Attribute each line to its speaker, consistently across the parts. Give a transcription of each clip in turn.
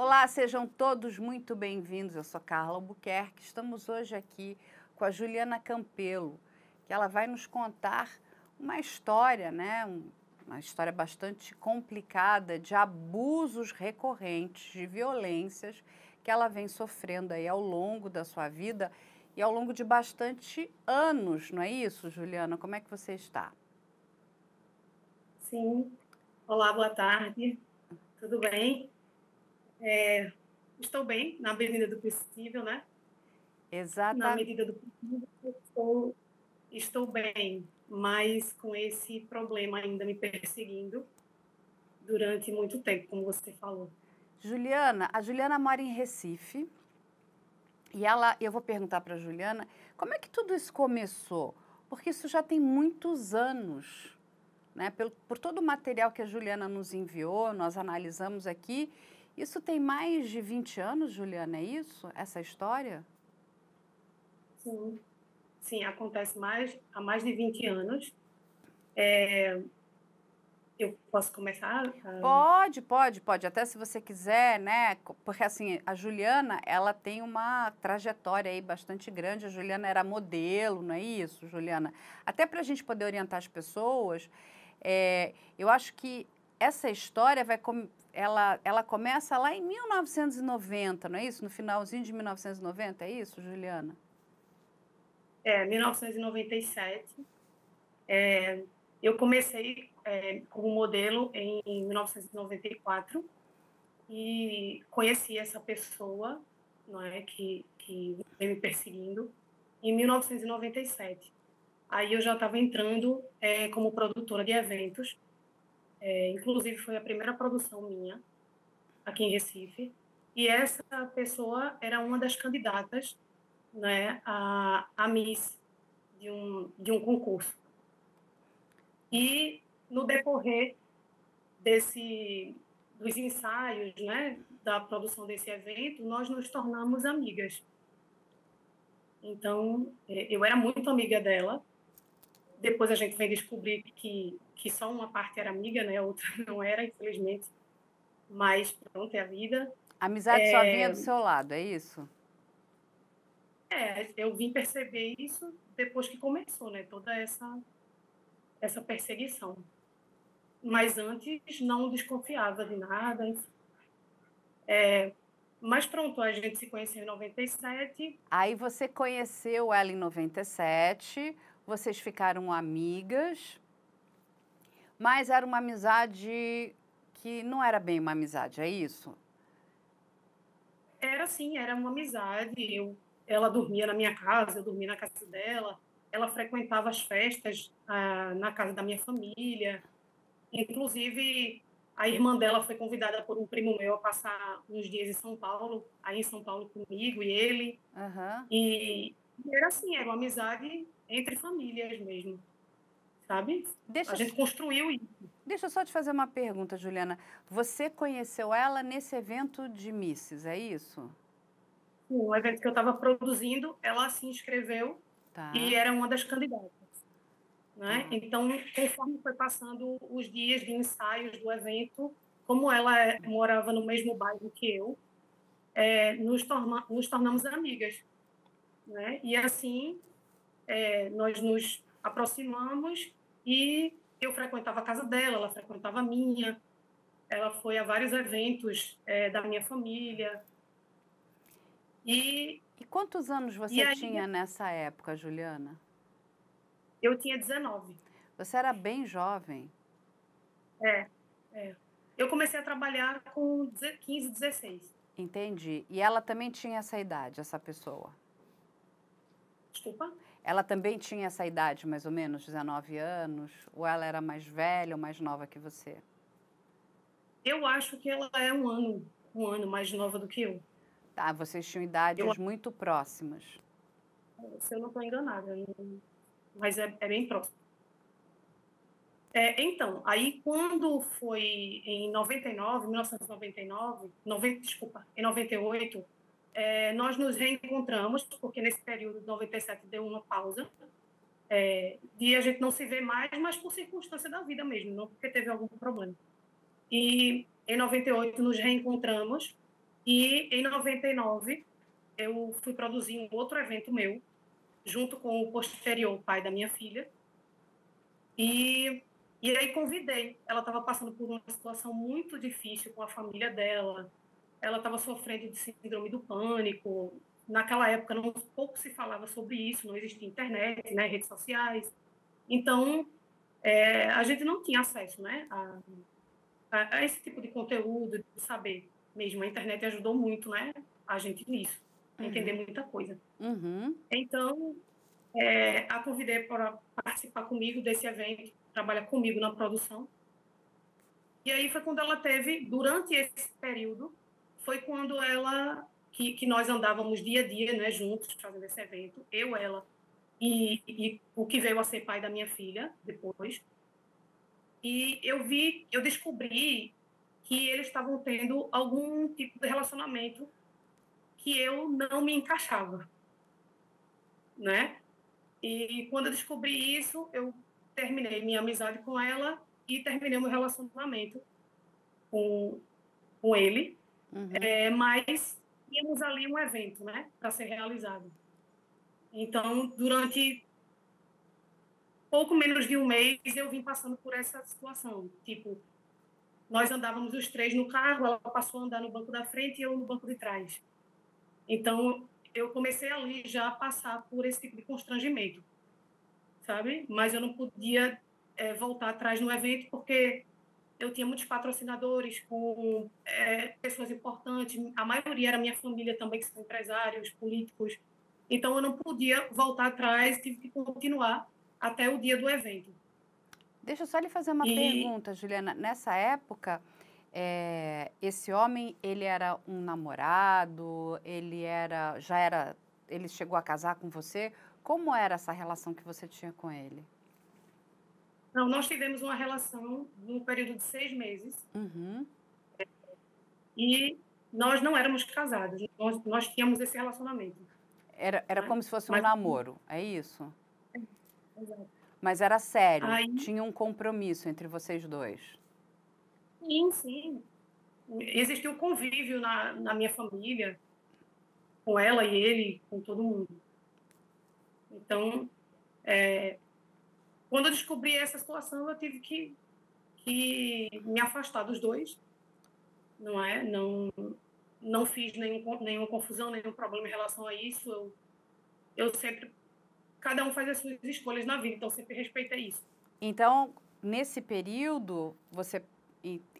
Speaker 1: Olá, sejam todos muito bem-vindos. Eu sou Carla Albuquerque. Estamos hoje aqui com a Juliana Campelo, que ela vai nos contar uma história, né? Uma história bastante complicada de abusos recorrentes, de violências que ela vem sofrendo aí ao longo da sua vida e ao longo de bastante anos, não é isso, Juliana? Como é que você está?
Speaker 2: Sim. Olá, boa tarde. Tudo bem? Estou bem, na medida do possível, né? Na
Speaker 1: Exata.
Speaker 2: medida do possível, estou bem, mas com esse problema ainda me perseguindo durante muito tempo, como você falou.
Speaker 1: Juliana, a Juliana mora em Recife. Eu vou perguntar para a Juliana, como é que tudo isso começou? Porque isso já tem muitos anos, né? Por todo o material que a Juliana nos enviou, nós analisamos aqui. Isso tem mais de 20 anos, Juliana, é isso? Essa história?
Speaker 2: Sim, sim, acontece há mais de 20 anos. Eu posso começar?
Speaker 1: Pode. Até se você quiser, né? Porque assim, a Juliana, ela tem uma trajetória aí bastante grande. A Juliana era modelo, não é isso, Juliana? Até para a gente poder orientar as pessoas, eu acho que essa história ela começa lá em 1990, não é isso? No finalzinho de 1990, é isso, Juliana?
Speaker 2: 1997. Eu comecei como modelo em 1994 e conheci essa pessoa, não é, que vem me perseguindo em 1997. Aí eu já estava entrando como produtora de eventos, inclusive foi a primeira produção minha aqui em Recife. E essa pessoa era uma das candidatas, né, a Miss de um concurso. E no decorrer dos ensaios, né, da produção desse evento, nós nos tornamos amigas. Então, eu era muito amiga dela. Depois a gente vem descobrir que só uma parte era amiga, né, a outra não era, infelizmente. Mas pronto, é a vida.
Speaker 1: A amizade só vinha do seu lado, é isso?
Speaker 2: Eu vim perceber isso depois que começou, né, toda essa perseguição. Mas antes não desconfiava de nada, enfim. Mas pronto, a gente se conheceu em 97.
Speaker 1: Aí você conheceu ela em 97, vocês ficaram amigas, mas era uma amizade que não era bem uma amizade, é isso?
Speaker 2: Era assim, era uma amizade. Ela dormia na minha casa, eu dormia na casa dela. Ela frequentava as festas na casa da minha família. Inclusive, a irmã dela foi convidada por um primo meu a passar uns dias em São Paulo, aí em São Paulo comigo e ele.
Speaker 1: Aham.
Speaker 2: E era assim, era uma amizade entre famílias mesmo, sabe? A
Speaker 1: Deixa,
Speaker 2: gente construiu isso.
Speaker 1: deixa eu só te fazer uma pergunta, Juliana. Você conheceu ela nesse evento de Misses, é isso?
Speaker 2: O evento que eu estava produzindo, ela se inscreveu e
Speaker 1: Tá,
Speaker 2: era uma das candidatas. Né?
Speaker 1: tá.
Speaker 2: Então, conforme foi passando os dias de ensaios do evento, como ela morava no mesmo bairro que eu, nos tornamos amigas, né? E assim, nós nos aproximamos e eu frequentava a casa dela, ela frequentava a minha, ela foi a vários eventos da minha família e,
Speaker 1: E quantos anos
Speaker 2: e
Speaker 1: você
Speaker 2: aí
Speaker 1: tinha nessa época, Juliana?
Speaker 2: eu tinha 19.
Speaker 1: Você era bem jovem,
Speaker 2: É, é. Eu comecei a trabalhar com 15, 16.
Speaker 1: entendi. E ela também tinha essa idade, essa pessoa?
Speaker 2: Desculpa?
Speaker 1: Ela também tinha essa idade, mais ou menos, 19 anos? Ou ela era mais velha ou mais nova que você?
Speaker 2: Eu acho que ela é um ano mais nova do que eu.
Speaker 1: Tá, vocês tinham
Speaker 2: Eu,
Speaker 1: idades muito próximas.
Speaker 2: se eu não estou enganada, mas é bem próximo. Então, aí quando foi em 99, 1999, 90, desculpa, em 98, nós nos reencontramos, porque nesse período de 97 deu uma pausa, de a gente não se ver mais, mas por circunstância da vida mesmo, não porque teve algum problema. E em 98 nos reencontramos E em 99, eu fui produzir um outro evento meu, junto com o posterior pai da minha filha. E aí convidei. Ela estava passando por uma situação muito difícil com a família dela. Ela estava sofrendo de síndrome do pânico. Naquela época, pouco se falava sobre isso, não existia internet, né, redes sociais. Então, a gente não tinha acesso, né, a esse tipo de conteúdo, de saber mesmo. A internet ajudou muito, né, a gente nisso, a entender muita coisa. Então, a convidei para participar comigo desse evento, trabalhar comigo na produção. E aí foi quando ela teve, durante esse período, foi quando que nós andávamos dia a dia, né, juntos, fazendo esse evento, eu, ela, e o que veio a ser pai da minha filha depois. E eu descobri que eles estavam tendo algum tipo de relacionamento que eu não me encaixava, né? E quando eu descobri isso, eu terminei minha amizade com ela e terminei meu relacionamento com ele. Mas tínhamos ali um evento, né, para ser realizado. Então, durante pouco menos de um mês, eu vim passando por essa situação. Tipo, nós andávamos os três no carro, ela passou a andar no banco da frente e eu no banco de trás. Então, eu comecei ali já a passar por esse tipo de constrangimento, sabe? Mas eu não podia voltar atrás no evento porque eu tinha muitos patrocinadores com pessoas importantes, a maioria era minha família também, que são empresários, políticos. Então, eu não podia voltar atrás, tive que continuar até o dia do evento.
Speaker 1: Deixa eu só lhe fazer uma pergunta, Juliana. Nessa época, esse homem, ele era um namorado, ele chegou a casar com você? Como era essa relação que você tinha com ele?
Speaker 2: Não, nós tivemos uma relação num período de 6 meses. E nós não éramos casados, nós tínhamos esse relacionamento.
Speaker 1: Era como se fosse um namoro, é isso?
Speaker 2: Exato.
Speaker 1: Mas era sério, tinha um compromisso entre vocês dois?
Speaker 2: Sim, sim. Existiu um convívio na minha família, com ela e ele, com todo mundo. Então, quando eu descobri essa situação, eu tive que me afastar dos dois, não é? Não fiz nenhuma confusão, nenhum problema em relação a isso. Eu sempre... Cada um faz as suas escolhas na vida, então sempre respeita isso.
Speaker 1: Então, nesse período, você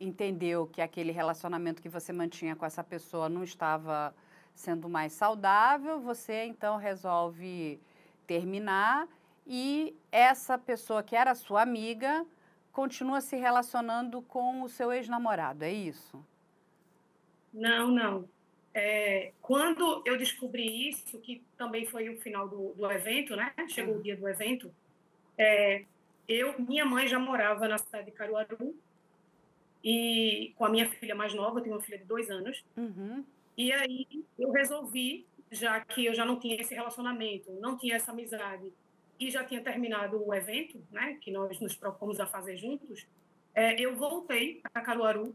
Speaker 1: entendeu que aquele relacionamento que você mantinha com essa pessoa não estava sendo mais saudável, você então resolve terminar e essa pessoa que era sua amiga continua se relacionando com o seu ex-namorado, é isso?
Speaker 2: Não, não. Quando eu descobri isso, que também foi o final do evento, né? Chegou o dia do evento, minha mãe já morava na cidade de Caruaru, e com a minha filha mais nova, eu tenho uma filha de 2 anos, e aí eu resolvi, já que eu já não tinha esse relacionamento, não tinha essa amizade, e já tinha terminado o evento, né, que nós nos propomos a fazer juntos, eu voltei para Caruaru,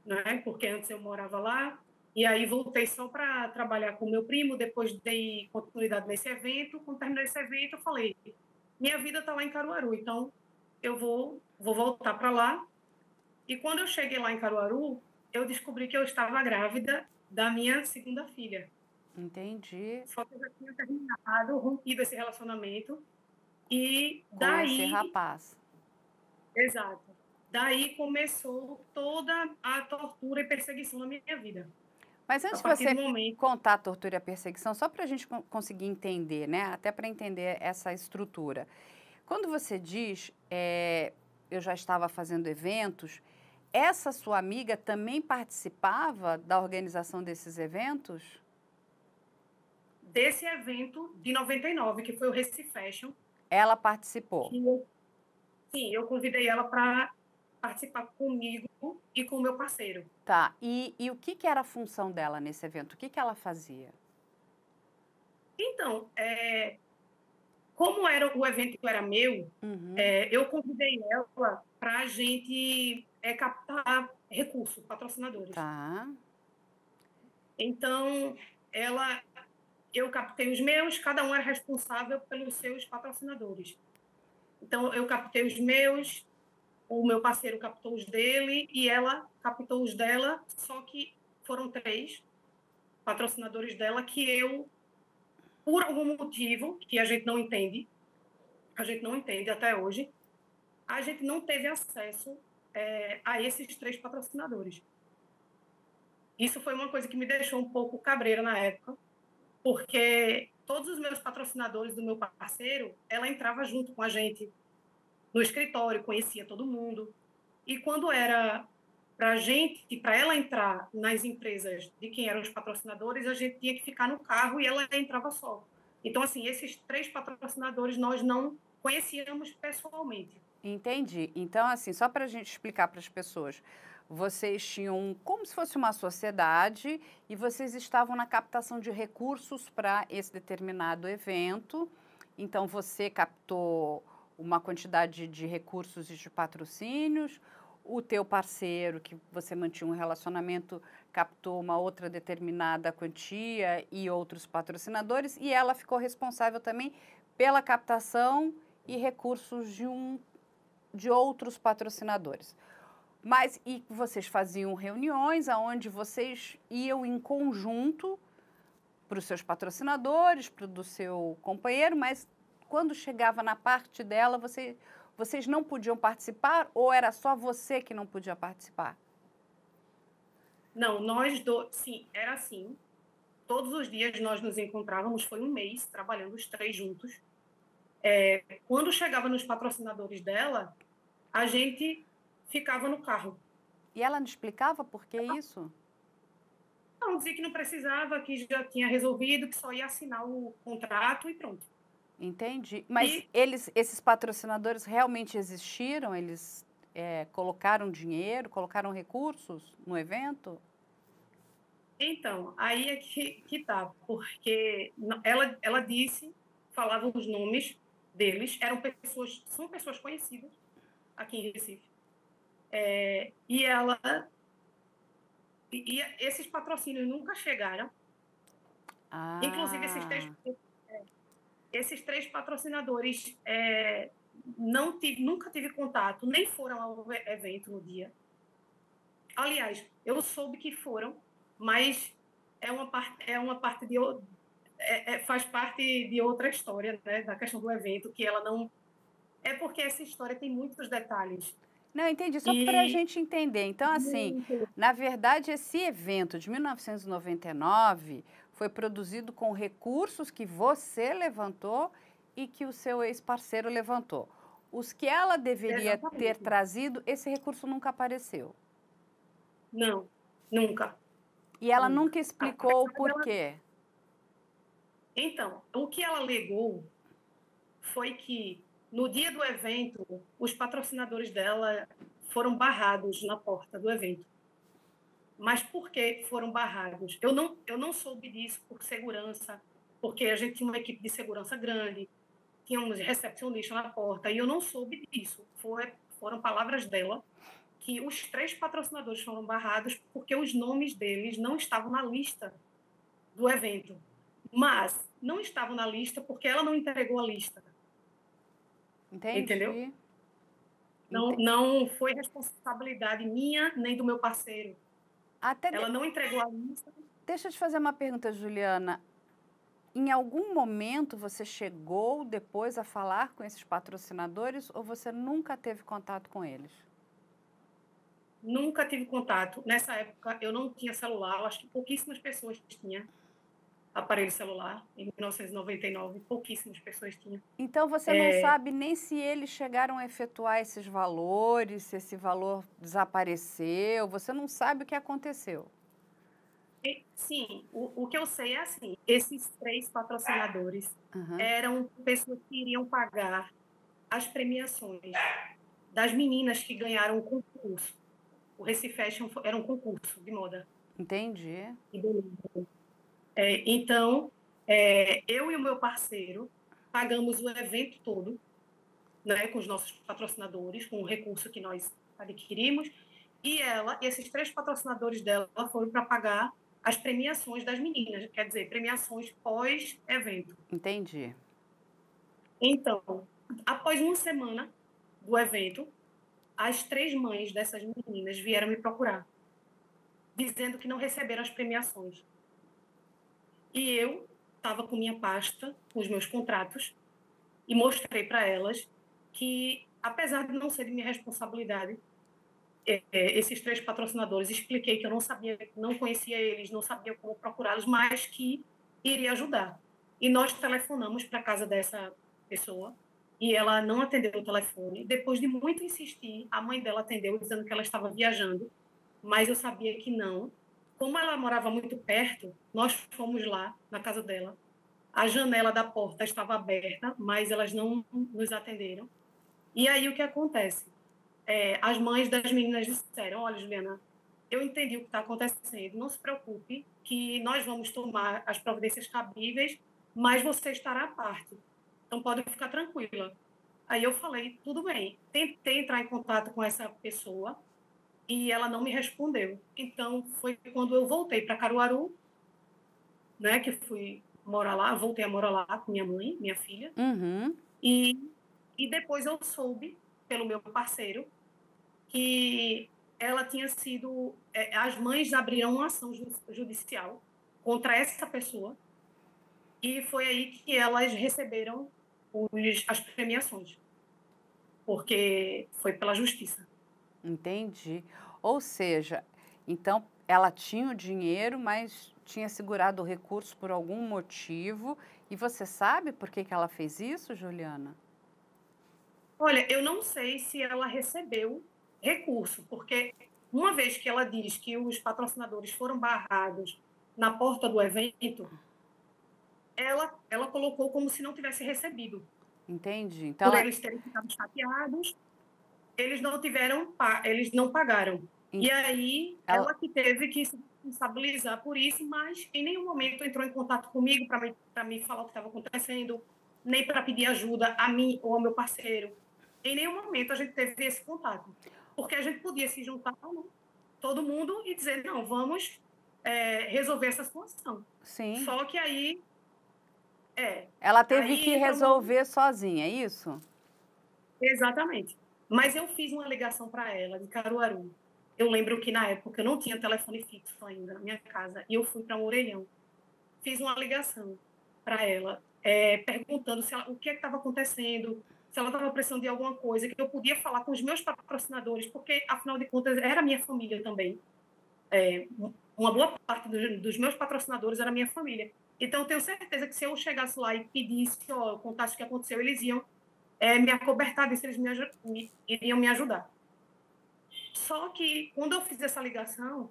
Speaker 2: né, porque antes eu morava lá, e aí voltei só para trabalhar com o meu primo, depois dei continuidade nesse evento. Quando terminei esse evento, eu falei, minha vida está lá em Caruaru, então eu vou voltar para lá. E quando eu cheguei lá em Caruaru, eu descobri que eu estava grávida da minha segunda filha.
Speaker 1: Entendi.
Speaker 2: Só que eu já tinha terminado, rompido esse relacionamento. E
Speaker 1: com
Speaker 2: daí...
Speaker 1: esse rapaz.
Speaker 2: Exato. Daí começou toda a tortura e perseguição na minha vida.
Speaker 1: Mas antes de você contar a tortura e a perseguição, só para a gente conseguir entender, né? Até para entender essa estrutura. Quando você diz, eu já estava fazendo eventos, essa sua amiga também participava da organização desses eventos?
Speaker 2: Desse evento de 99, que foi o Recife Fashion.
Speaker 1: Ela participou?
Speaker 2: Sim, eu convidei ela para participar comigo e com o meu parceiro.
Speaker 1: Tá, e o que era a função dela nesse evento? O que ela fazia?
Speaker 2: Então, como o evento era meu, eu convidei ela para a gente captar recursos, patrocinadores.
Speaker 1: Tá.
Speaker 2: Então, ela, eu captei os meus, cada um era responsável pelos seus patrocinadores. Então, eu captei os meus, o meu parceiro captou os dele e ela captou os dela, só que foram 3 patrocinadores dela que eu, por algum motivo que a gente não entende até hoje, a gente não teve acesso a esses 3 patrocinadores. Isso foi uma coisa que me deixou um pouco cabreira na época, porque todos os meus patrocinadores do meu parceiro, ela entrava junto com a gente no escritório, conhecia todo mundo. E quando era para ela entrar nas empresas de quem eram os patrocinadores, a gente tinha que ficar no carro e ela entrava só. Então, assim, esses 3 patrocinadores nós não conhecíamos pessoalmente.
Speaker 1: Entendi. Então, assim, só para a gente explicar para as pessoas, vocês tinham como se fosse uma sociedade e vocês estavam na captação de recursos para esse determinado evento. Então, você captou uma quantidade de recursos e de patrocínios, o teu parceiro, que você mantinha um relacionamento, captou uma outra determinada quantia e outros patrocinadores, e ela ficou responsável também pela captação e recursos de outros patrocinadores. Mas e vocês faziam reuniões onde vocês iam em conjunto para os seus patrocinadores, para o do seu companheiro, mas quando chegava na parte dela, vocês não podiam participar ou era só você que não podia participar?
Speaker 2: Não, sim, era assim. Todos os dias nós nos encontrávamos, foi um mês trabalhando os 3 juntos. Quando chegava nos patrocinadores dela, a gente ficava no carro.
Speaker 1: E ela não explicava por que isso?
Speaker 2: Não, dizia que não precisava, que já tinha resolvido, que só ia assinar o contrato e pronto.
Speaker 1: Entendi. Mas
Speaker 2: E,
Speaker 1: esses patrocinadores realmente existiram? Eles colocaram dinheiro, colocaram recursos no evento?
Speaker 2: então, aí é que tá, porque ela disse, falava os nomes deles, são pessoas conhecidas aqui em Recife. E esses patrocínios nunca chegaram. Inclusive,
Speaker 1: Ah,
Speaker 2: esses três patrocinadores nunca tive contato, nem foram ao evento no dia. Aliás, eu soube que foram, mas faz parte de outra história, né, da questão do evento, que ela não... É porque essa história tem muitos detalhes.
Speaker 1: não, entendi. Só para a
Speaker 2: E
Speaker 1: gente entender. Então, assim,
Speaker 2: muito,
Speaker 1: na verdade, esse evento de 1999 foi produzido com recursos que você levantou e que o seu ex-parceiro levantou. Os que ela deveria ter
Speaker 2: exatamente.
Speaker 1: trazido, esse recurso nunca apareceu.
Speaker 2: Não, nunca.
Speaker 1: E ela
Speaker 2: Nunca.
Speaker 1: nunca explicou o porquê.
Speaker 2: Então, o que ela alegou foi que, no dia do evento, os patrocinadores dela foram barrados na porta do evento. Mas por que foram barrados? Eu não soube disso por segurança, porque a gente tinha uma equipe de segurança grande, tínhamos recepcionista na porta, e eu não soube disso. Foram palavras dela, que os 3 patrocinadores foram barrados porque os nomes deles não estavam na lista do evento. Mas não estavam na lista porque ela não entregou a lista. Entendeu?
Speaker 1: Entendi.
Speaker 2: Não foi responsabilidade minha nem do meu parceiro.
Speaker 1: Até
Speaker 2: Ela não entregou a lista.
Speaker 1: Deixa eu te fazer uma pergunta, Juliana. Em algum momento você chegou depois a falar com esses patrocinadores ou você nunca teve contato com eles?
Speaker 2: Nunca tive contato. Nessa época, eu não tinha celular. Eu acho que pouquíssimas pessoas tinham aparelho celular. Em 1999, pouquíssimas pessoas tinham.
Speaker 1: Então você não sabe nem se eles chegaram a efetuar esses valores, se esse valor desapareceu, você não sabe o que aconteceu.
Speaker 2: Sim, o que eu sei é assim, esses 3 patrocinadores eram pessoas que iriam pagar as premiações das meninas que ganharam o concurso. O Recife Fashion era um concurso de moda.
Speaker 1: Entendi.
Speaker 2: Então, eu e o meu parceiro pagamos o evento todo, né, com os nossos patrocinadores, com o recurso que nós adquirimos, e esses 3 patrocinadores dela foram para pagar as premiações das meninas, quer dizer, premiações pós-evento.
Speaker 1: Entendi.
Speaker 2: Então, após uma semana do evento, as 3 mães dessas meninas vieram me procurar, dizendo que não receberam as premiações. E eu estava com minha pasta, com os meus contratos, e mostrei para elas que, apesar de não ser de minha responsabilidade, esses 3 patrocinadores, expliquei que eu não sabia, não conhecia eles, não sabia como procurá-los, mas que iria ajudar. E nós telefonamos para a casa dessa pessoa e ela não atendeu o telefone. Depois de muito insistir, a mãe dela atendeu dizendo que ela estava viajando, mas eu sabia que não. Como ela morava muito perto, nós fomos lá na casa dela. A janela da porta estava aberta, mas elas não nos atenderam. E aí o que acontece? As mães das meninas disseram: olha, Juliana, eu entendi o que está acontecendo, não se preocupe, que nós vamos tomar as providências cabíveis, mas você estará à parte. Então pode ficar tranquila. Aí eu falei: tudo bem. Tentei entrar em contato com essa pessoa e ela não me respondeu. Então foi quando eu voltei para Caruaru, né, que fui morar lá, voltei a morar lá com minha mãe, minha filha,
Speaker 1: Uhum.
Speaker 2: e depois eu soube, pelo meu parceiro, que ela tinha sido... as mães abriram uma ação judicial contra essa pessoa e foi aí que elas receberam as premiações, porque foi pela justiça.
Speaker 1: Entendi. Ou seja, então ela tinha o dinheiro, mas tinha segurado o recurso por algum motivo. E você sabe por que que ela fez isso, Juliana?
Speaker 2: Olha, eu não sei se ela recebeu recurso, porque uma vez que ela diz que os patrocinadores foram barrados na porta do evento, ela colocou como se não tivesse recebido.
Speaker 1: Entendi. Então
Speaker 2: Por
Speaker 1: ela,
Speaker 2: eles terem ficado chateados, eles não pagaram.
Speaker 1: en-
Speaker 2: E aí,
Speaker 1: ela,
Speaker 2: ela que teve que se responsabilizar por isso, mas em nenhum momento entrou em contato comigo para me falar o que estava acontecendo, nem para pedir ajuda a mim ou ao meu parceiro. Em nenhum momento a gente teve esse contato, porque a gente podia se juntar, né, todo mundo, e dizer: não, vamos resolver essa situação.
Speaker 1: sim,
Speaker 2: Só que aí,
Speaker 1: ela teve
Speaker 2: aí
Speaker 1: que
Speaker 2: entra uma...
Speaker 1: resolver sozinha, é isso?
Speaker 2: Exatamente. Mas eu fiz uma ligação para ela de Caruaru. Eu lembro que na época eu não tinha telefone fixo ainda na minha casa e eu fui para um orelhão. Fiz uma ligação para ela, perguntando o que estava acontecendo, se ela estava precisando de alguma coisa, que eu podia falar com os meus patrocinadores, porque afinal de contas era minha família também. Uma boa parte dos meus patrocinadores era minha família. Então eu tenho certeza que se eu chegasse lá e pedisse, contasse o que aconteceu, eles iam me acobertar disso, eles iriam me ajudar. Só que, quando eu fiz essa ligação,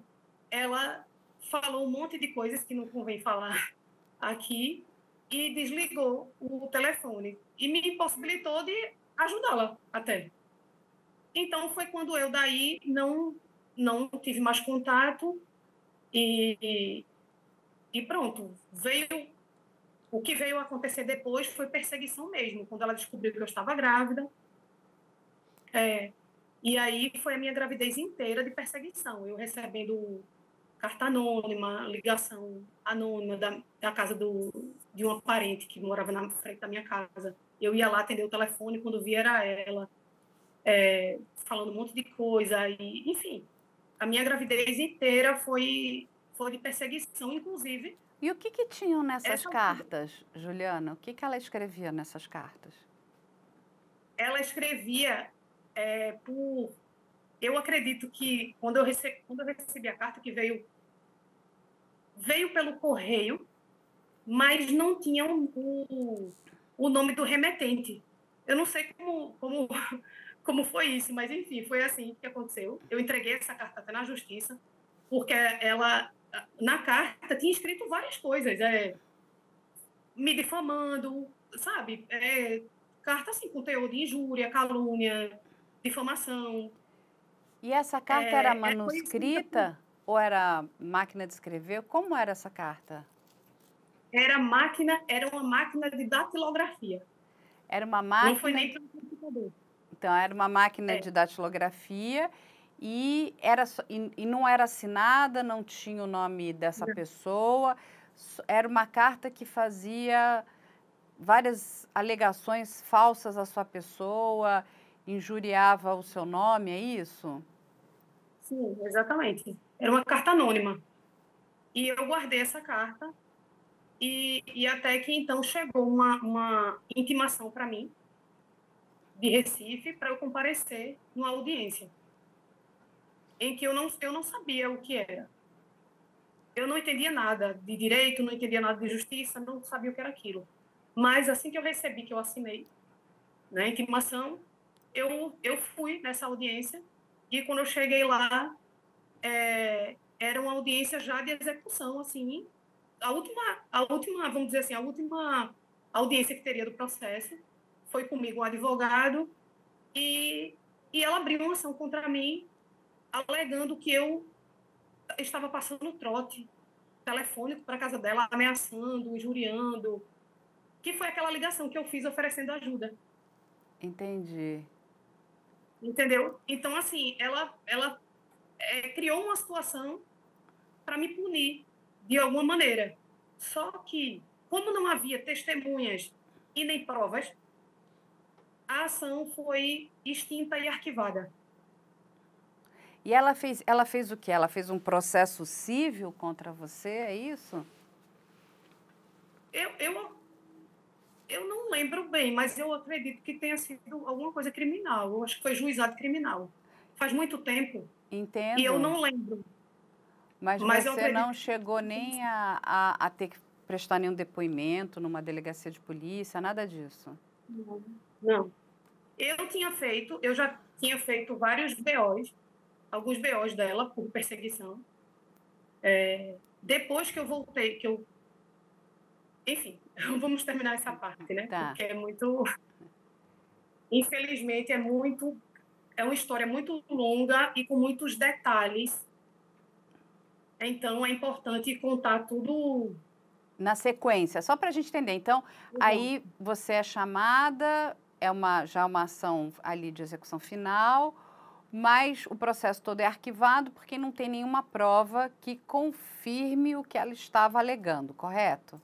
Speaker 2: ela falou um monte de coisas que não convém falar aqui e desligou o telefone e me impossibilitou de ajudá-la até. Então, foi quando eu daí não tive mais contato e pronto. O que veio acontecer depois foi perseguição mesmo, quando ela descobriu que eu estava grávida. E aí foi a minha gravidez inteira de perseguição. Eu recebendo carta anônima, ligação anônima da casa de uma parente que morava na frente da minha casa. Eu ia lá atender o telefone, quando via era ela, falando um monte de coisa. E, enfim, a minha gravidez inteira foi de perseguição, inclusive.
Speaker 1: E o que que tinham nessas
Speaker 2: Essa,
Speaker 1: cartas, Juliana? O que que ela escrevia nessas cartas?
Speaker 2: ela escrevia por... Eu acredito que quando eu recebi a carta que veio pelo correio, mas não tinha o nome do remetente. Eu não sei como foi isso, mas enfim, foi assim que aconteceu. Eu entreguei essa carta até na justiça, porque ela, na carta, tinha escrito várias coisas, me difamando, sabe? Carta assim, com teor de injúria, calúnia, difamação.
Speaker 1: E essa carta era
Speaker 2: Foi escrita por...
Speaker 1: manuscrita ou era máquina de escrever? Como era essa carta?
Speaker 2: Era uma máquina de datilografia.
Speaker 1: Era uma
Speaker 2: Não foi
Speaker 1: máquina,
Speaker 2: nem pelo computador.
Speaker 1: então era uma máquina
Speaker 2: É,
Speaker 1: de datilografia e não era assinada, não tinha o nome dessa pessoa, era uma carta que fazia várias alegações falsas à sua pessoa, injuriava o seu nome, é isso?
Speaker 2: Sim, exatamente. Era uma carta anônima. E eu guardei essa carta e até que então chegou uma intimação para mim, de Recife, para eu comparecer numa audiência, em que eu não sabia o que era. Eu não entendia nada de direito, não entendia nada de justiça, não sabia o que era aquilo. Mas assim que eu recebi, que eu assinei, né, a intimação, eu fui nessa audiência e quando eu cheguei lá, era uma audiência já de execução, assim, a última, vamos dizer assim, a última audiência que teria do processo foi comigo um advogado e, e ela abriu uma ação contra mim, alegando que eu estava passando trote telefônico para a casa dela, ameaçando, injuriando, que foi aquela ligação que eu fiz oferecendo ajuda.
Speaker 1: Entendi.
Speaker 2: Entendeu? Então, assim, ela criou uma situação para me punir de alguma maneira. Só que, como não havia testemunhas e nem provas, a ação foi extinta e arquivada.
Speaker 1: E ela fez o quê? Ela fez um processo civil contra você, é isso?
Speaker 2: Eu, eu, eu não lembro bem, mas eu acredito que tenha sido alguma coisa criminal. Eu acho que foi juizado criminal. Faz muito tempo e eu
Speaker 1: Entendo.
Speaker 2: não lembro.
Speaker 1: Mas
Speaker 2: Mas eu
Speaker 1: você não
Speaker 2: acredito
Speaker 1: chegou
Speaker 2: que...
Speaker 1: nem a ter que prestar nenhum depoimento numa delegacia de polícia, nada disso?
Speaker 2: Não, não. Eu já tinha feito vários BOs, alguns BOs dela por perseguição. Depois que eu voltei, enfim, vamos terminar essa parte, né?
Speaker 1: Tá.
Speaker 2: Porque é muito, infelizmente, é uma história muito longa e com muitos detalhes. Então, é importante contar tudo.
Speaker 1: Na sequência, só para a gente entender. Então, aí você é chamada, já uma ação ali de execução final, mas o processo todo é arquivado porque não tem nenhuma prova que confirme o que ela estava alegando, correto?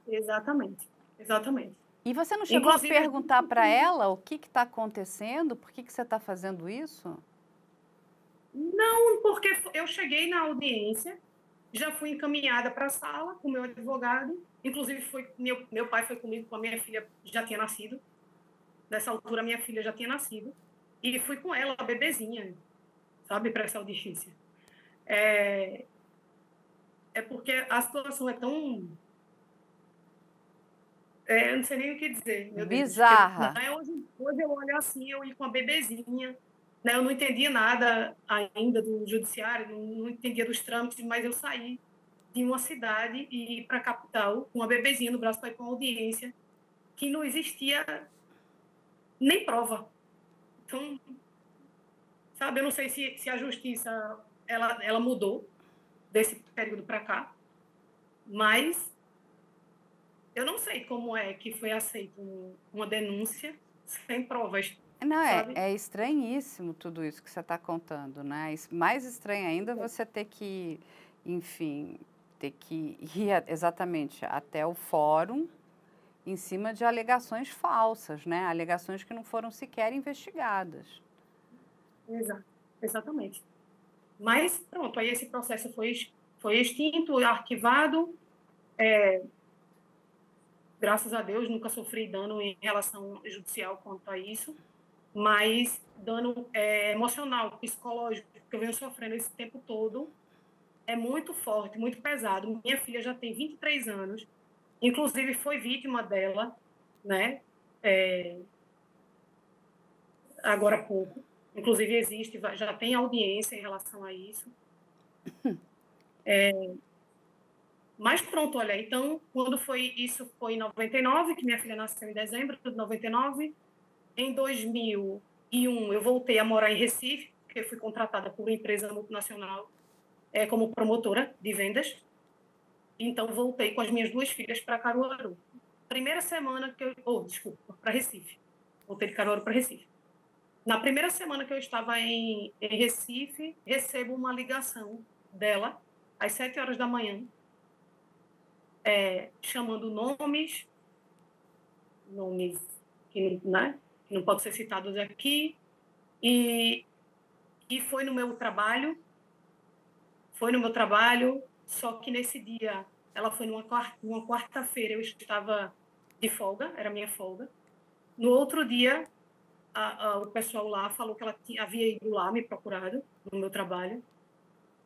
Speaker 2: Exatamente, exatamente.
Speaker 1: E você não chegou a
Speaker 2: Inclusive,
Speaker 1: perguntar para ela o que está acontecendo? Por que você está fazendo isso?
Speaker 2: não, porque eu cheguei na audiência, já fui encaminhada para a sala com o meu advogado, inclusive meu pai foi comigo, com a minha filha já tinha nascido, nessa altura minha filha já tinha nascido, e fui com ela, a bebezinha, sabe, para essa audiência. É porque a situação é tão... eu não sei nem o que dizer, meu Deus.
Speaker 1: Bizarra.
Speaker 2: Hoje eu olho assim, eu ia com a bebezinha, né? Eu não entendia nada ainda do judiciário, não entendia dos trâmites, mas eu saí de uma cidade e ir para a capital com uma bebezinha no braço para ir para uma audiência que não existia nem prova. Então, sabe, eu não sei se a justiça ela mudou desse período para cá, mas eu não sei como é que foi aceita uma denúncia sem provas,
Speaker 1: Não,
Speaker 2: sabe?
Speaker 1: é estranhíssimo tudo isso que você está contando, né? Mais estranho ainda você ter que, enfim, ter que ir exatamente até o fórum em cima de alegações falsas, né? Alegações que não foram sequer investigadas.
Speaker 2: Exato, exatamente. Mas, pronto, aí esse processo foi extinto, arquivado. Graças a Deus, nunca sofri dano em relação judicial quanto a isso, mas dano emocional, psicológico, que eu venho sofrendo esse tempo todo, é muito forte, muito pesado. Minha filha já tem 23 anos, inclusive foi vítima dela, né? Agora há pouco. Inclusive existe, já tem audiência em relação a isso. Mas pronto, olha, então, quando foi isso, foi em 99, que minha filha nasceu em dezembro de 99. Em 2001, eu voltei a morar em Recife, porque fui contratada por uma empresa multinacional como promotora de vendas. Então, voltei com as minhas duas filhas para Caruaru. Primeira semana que eu... desculpa, para Recife. Voltei de Caruaru para Recife. Na primeira semana que eu estava em Recife, recebo uma ligação dela, às 7 horas da manhã, chamando nomes que, né, que não podem ser citados aqui, e foi no meu trabalho, só que nesse dia, ela foi numa quarta-feira, eu estava de folga, era minha folga. No outro dia, o pessoal lá falou que ela havia ido lá me procurado no meu trabalho.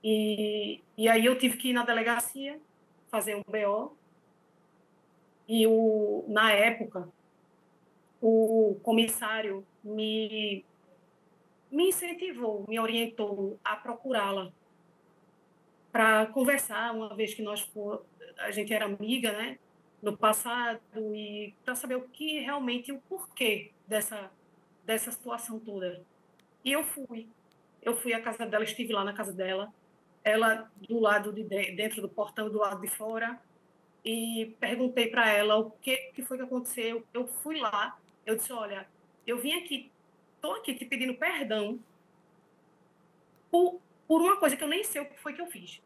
Speaker 2: E aí eu tive que ir na delegacia fazer um BO. E na época, o comissário me incentivou, me orientou a procurá-la para conversar, uma vez que a gente era amiga, né, no passado, e para saber o que realmente, o porquê dessa situação toda. E eu fui à casa dela, estive lá na casa dela, ela do lado dentro do portão, do lado de fora, e perguntei para ela o que foi que aconteceu. Eu fui lá, eu disse, olha, eu vim aqui, estou aqui te pedindo perdão por uma coisa que eu nem sei o que foi que eu fiz.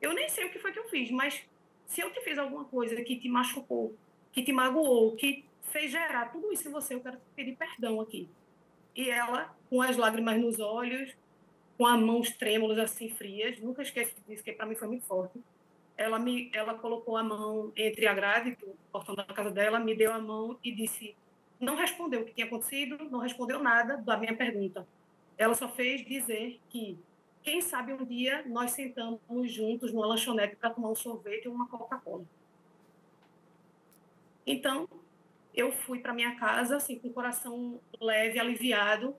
Speaker 2: Eu nem sei o que foi que eu fiz, mas se eu te fiz alguma coisa que te machucou, que te magoou, que fez gerar tudo isso em você, eu quero te pedir perdão aqui. E ela, com as lágrimas nos olhos, com as mãos trêmulas, assim, frias, nunca esqueço disso, que para mim foi muito forte. Ela colocou a mão entre a grade, o portão da casa dela, me deu a mão e disse, não respondeu o que tinha acontecido, não respondeu nada da minha pergunta. Ela só fez dizer que, quem sabe um dia nós sentamos juntos numa lanchonete para tomar um sorvete e uma Coca-Cola. Então, eu fui para minha casa, assim, com o coração leve, aliviado,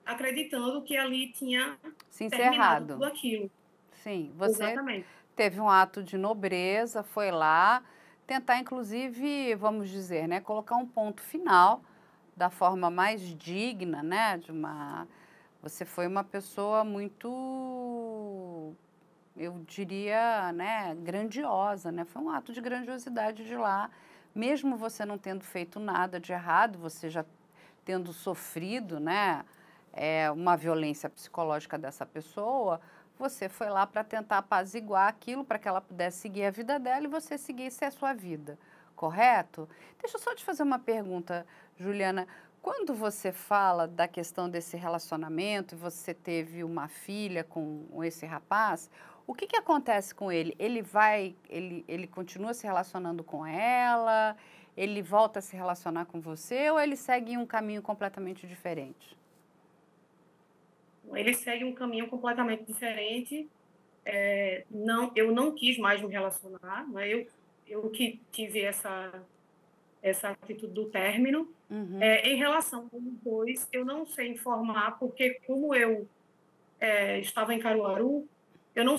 Speaker 2: acreditando que ali tinha
Speaker 1: se
Speaker 2: terminado
Speaker 1: encerrado.
Speaker 2: tudo aquilo.
Speaker 1: Sim, você
Speaker 2: Exatamente.
Speaker 1: teve um ato de nobreza, foi lá tentar, inclusive, vamos dizer, né, colocar um ponto final da forma mais digna, né, de uma... Você foi uma pessoa muito, eu diria, né, grandiosa, né? Foi um ato de grandiosidade de lá, mesmo você não tendo feito nada de errado, você já tendo sofrido, né, uma violência psicológica dessa pessoa, você foi lá para tentar apaziguar aquilo, para que ela pudesse seguir a vida dela e você seguisse a sua vida, correto? Deixa eu só te fazer uma pergunta, Juliana. Quando você fala da questão desse relacionamento, você teve uma filha com esse rapaz, o que acontece com ele? Ele continua se relacionando com ela? Ele volta a se relacionar com você ou ele segue um caminho completamente diferente?
Speaker 2: Ele segue um caminho completamente diferente. Eu não quis mais me relacionar, né? Eu que tive essa atitude do término.
Speaker 1: Uhum.
Speaker 2: Em relação aos dois, eu não sei informar, porque como eu estava em Caruaru, eu não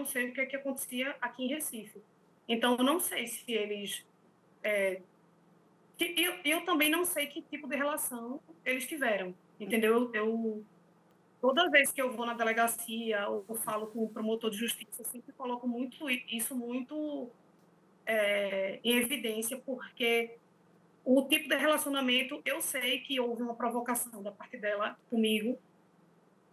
Speaker 2: sei o que acontecia aqui em Recife. Então, eu não sei se eles... eu também não sei que tipo de relação eles tiveram, entendeu? Toda vez que eu vou na delegacia ou eu falo com o promotor de justiça, eu sempre coloco isso muito em evidência, porque o tipo de relacionamento, eu sei que houve uma provocação da parte dela comigo,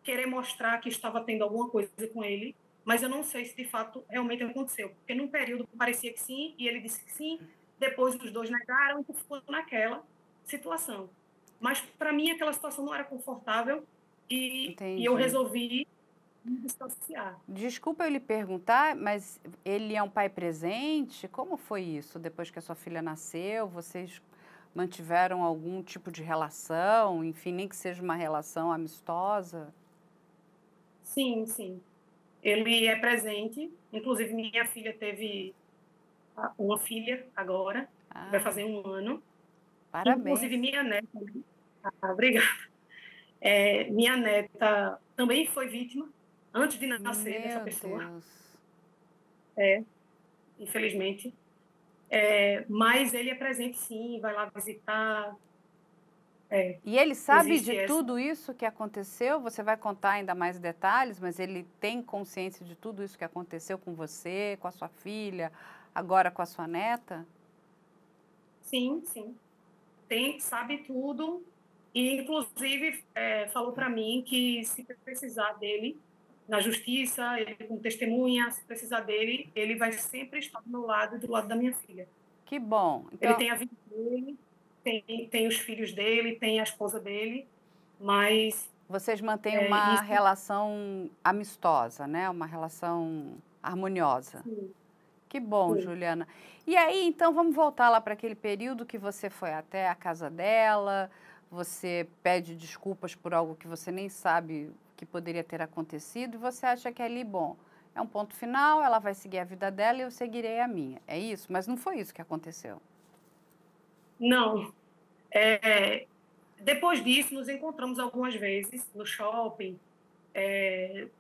Speaker 2: querer mostrar que estava tendo alguma coisa com ele, mas eu não sei se de fato realmente aconteceu, porque num período parecia que sim, e ele disse que sim, depois os dois negaram, então ficou naquela situação. Mas para mim aquela situação não era confortável e eu
Speaker 1: Entendi.
Speaker 2: resolvi me distanciar.
Speaker 1: Desculpa eu lhe perguntar, mas ele é um pai presente? Como foi isso? Depois que a sua filha nasceu, vocês mantiveram algum tipo de relação? Enfim, nem que seja uma relação amistosa?
Speaker 2: Sim, sim. Ele é presente, inclusive minha filha teve uma filha agora, que vai
Speaker 1: Ah,
Speaker 2: fazer 1 ano.
Speaker 1: parabéns.
Speaker 2: Inclusive minha neta, obrigada. Minha neta também foi vítima antes de nascer dessa
Speaker 1: Meu
Speaker 2: pessoa,
Speaker 1: Deus.
Speaker 2: infelizmente. Mas ele é presente sim, vai lá visitar.
Speaker 1: E ele sabe de
Speaker 2: Existe essa.
Speaker 1: tudo isso que aconteceu? Você vai contar ainda mais detalhes, mas ele tem consciência de tudo isso que aconteceu com você, com a sua filha, agora com a sua neta?
Speaker 2: Sim, sim. Sabe tudo. E, inclusive, falou para mim que se precisar dele na justiça, ele como testemunha, se precisar dele, ele vai sempre estar do meu lado e do lado da minha filha.
Speaker 1: Que bom.
Speaker 2: Ele
Speaker 1: Então,
Speaker 2: tem a vida dele, tem os filhos dele, tem a esposa dele, mas
Speaker 1: vocês mantêm uma
Speaker 2: isso,
Speaker 1: relação amistosa, né? Uma relação harmoniosa.
Speaker 2: sim,
Speaker 1: Que bom,
Speaker 2: sim.
Speaker 1: Juliana. E aí, então, vamos voltar lá para aquele período que você foi até a casa dela, você pede desculpas por algo que você nem sabe que poderia ter acontecido, e você acha que ali, bom, é um ponto final, ela vai seguir a vida dela e eu seguirei a minha. É isso? Mas não foi isso que aconteceu.
Speaker 2: Não, é, depois disso, nos encontramos algumas vezes no shopping,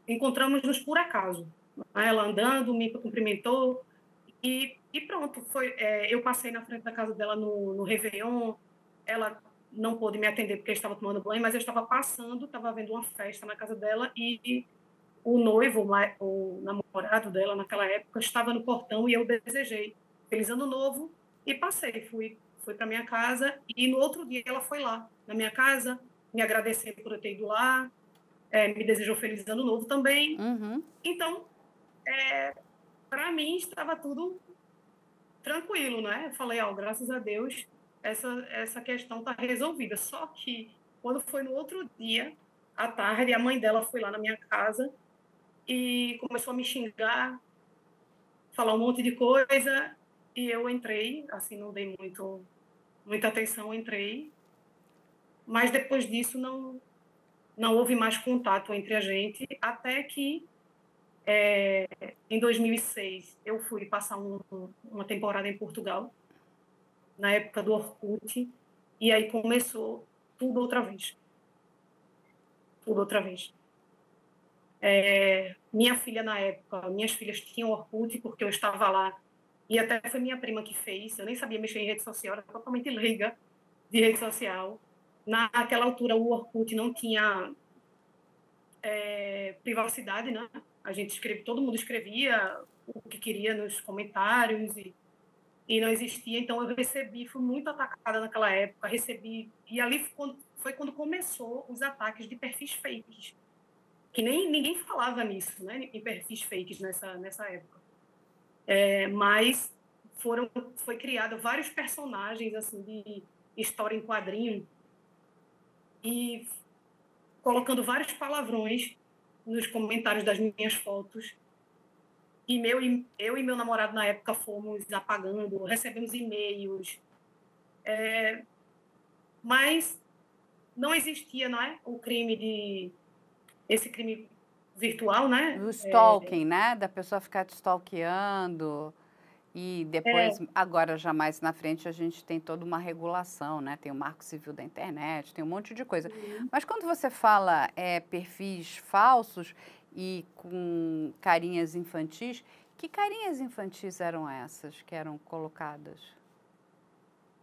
Speaker 2: encontramos-nos por acaso. Ela andando, me cumprimentou e pronto. Eu passei na frente da casa dela no Réveillon, ela não pôde me atender porque eu estava tomando banho, mas eu estava passando, estava havendo uma festa na casa dela e o noivo, o namorado dela naquela época, estava no portão e eu desejei Feliz Ano Novo e passei, fui para minha casa e no outro dia ela foi lá na minha casa, me agradecer por eu ter ido lá, me desejou Feliz Ano Novo também.
Speaker 1: Uhum.
Speaker 2: Então, para mim estava tudo tranquilo, né? Eu falei, ó, graças a Deus, essa questão está resolvida. Só que quando foi no outro dia, à tarde, a mãe dela foi lá na minha casa e começou a me xingar, falar um monte de coisa, e eu entrei, assim, não dei muita atenção, entrei, mas depois disso não houve mais contato entre a gente, até que em 2006 eu fui passar uma temporada em Portugal, na época do Orkut, e aí começou tudo outra vez, tudo outra vez. Minha filha na época, minhas filhas tinham Orkut porque eu estava lá, e até foi minha prima que fez, eu nem sabia mexer em rede social, era totalmente leiga de rede social. Naquela altura o Orkut não tinha privacidade, né? A gente escreve, todo mundo escrevia o que queria nos comentários e não existia, então eu recebi, fui muito atacada naquela época, recebi, e ali foi quando começou os ataques de perfis fakes, que nem ninguém falava nisso, né, em perfis fakes nessa época. Mas foi criado vários personagens assim de história em quadrinho e colocando vários palavrões nos comentários das minhas fotos. E eu e meu namorado na época fomos apagando, recebemos e-mails, mas não existia, não é, esse crime virtual, né?
Speaker 1: O stalking, né? Da pessoa ficar te stalkeando. E depois, agora já mais na frente, a gente tem toda uma regulação, né? Tem o Marco Civil da Internet, tem um monte de coisa. Mas quando você fala perfis falsos e com carinhas infantis, que carinhas infantis eram essas que eram colocadas?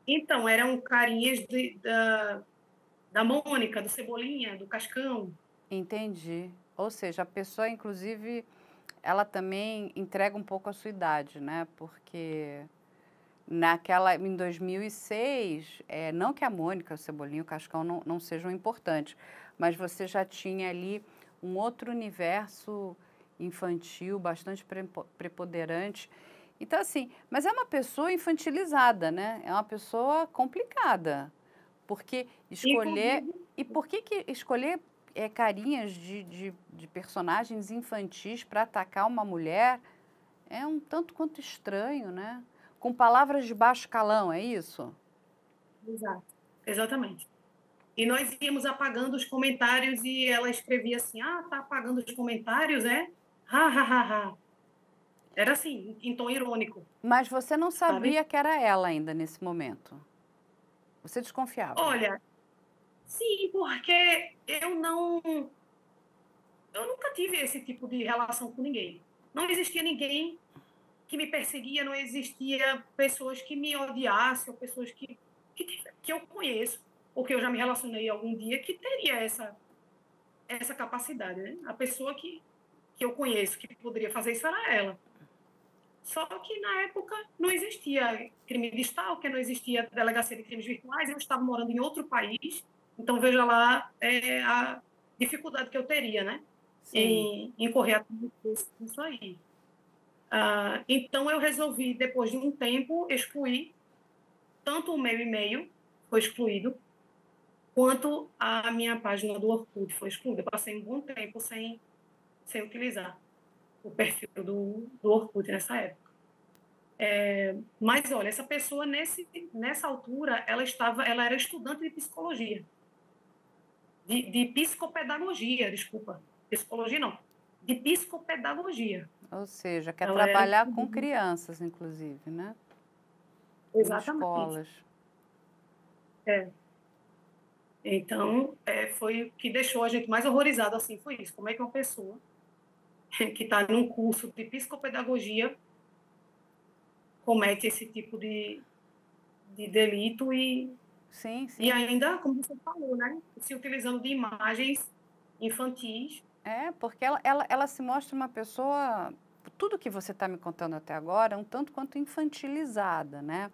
Speaker 2: Então, eram carinhas da Mônica, do Cebolinha, do Cascão.
Speaker 1: Entendi. Ou seja, a pessoa, inclusive, ela também entrega um pouco a sua idade, né? Porque em 2006, não que a Mônica, o Cebolinha, o Cascão não sejam importantes, mas você já tinha ali um outro universo infantil bastante preponderante. Então, assim, mas é uma pessoa infantilizada, né? É uma pessoa complicada, porque escolher...
Speaker 2: Inclusive,
Speaker 1: E por que escolher carinhas de personagens infantis para atacar uma mulher é um tanto quanto estranho, né? Com palavras de baixo calão, é isso?
Speaker 2: exato, exatamente. E nós íamos apagando os comentários e ela escrevia assim: ah, tá apagando os comentários, é? Ha, ha, ha, ha. Era assim, em tom irônico,
Speaker 1: Mas você não
Speaker 2: sabe?
Speaker 1: sabia que era ela ainda nesse momento. Você desconfiava.
Speaker 2: Olha, sim, porque eu nunca tive esse tipo de relação com ninguém. Não existia ninguém que me perseguia, não existia pessoas que me odiassem, ou pessoas que eu conheço, ou que eu já me relacionei algum dia, que teria essa capacidade, né? A pessoa que eu conheço que poderia fazer isso era ela. Só que na época não existia crime de stalker, não existia delegacia de crimes virtuais, eu estava morando em outro país, Então, veja lá a dificuldade que eu teria, né?
Speaker 1: Sim.
Speaker 2: Em correr atrás disso aí. Então, eu resolvi, depois de um tempo, excluir tanto o meu e-mail, foi excluído, quanto a minha página do Orkut foi excluída. Eu passei um bom tempo sem utilizar o perfil do Orkut nessa época. Mas, olha, essa pessoa, nessa altura, ela era estudante de psicologia, de psicopedagogia, desculpa. Psicologia não, de psicopedagogia.
Speaker 1: Ou seja, quer
Speaker 2: Ela era
Speaker 1: trabalhar com
Speaker 2: estudante.
Speaker 1: crianças, inclusive, né? Em
Speaker 2: Exatamente.
Speaker 1: escolas.
Speaker 2: É. Então, foi o que deixou a gente mais horrorizado, assim, foi isso. Como é que uma pessoa que está num curso de psicopedagogia comete esse tipo de delito
Speaker 1: Sim,
Speaker 2: e
Speaker 1: sim.
Speaker 2: ainda, como você falou, né, se utilizando de imagens infantis.
Speaker 1: É, porque ela se mostra uma pessoa, tudo que você está me contando até agora, é um tanto quanto infantilizada, né?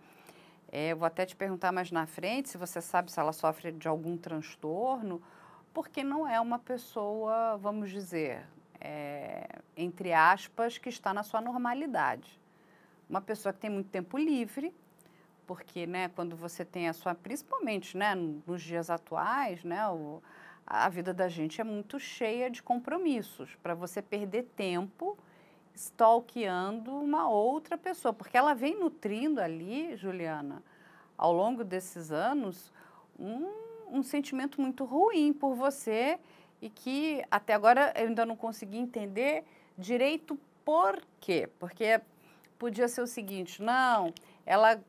Speaker 1: Eu vou até te perguntar mais na frente se você sabe se ela sofre de algum transtorno, porque não é uma pessoa, vamos dizer, entre aspas, que está na sua normalidade. Uma pessoa que tem muito tempo livre, porque, né, quando você tem a sua, principalmente, né, nos dias atuais, né, a vida da gente é muito cheia de compromissos, para você perder tempo stalkeando uma outra pessoa, porque ela vem nutrindo ali, Juliana, ao longo desses anos, um, um sentimento muito ruim por você e que até agora eu ainda não consegui entender direito por quê. Porque podia ser o seguinte, não, ela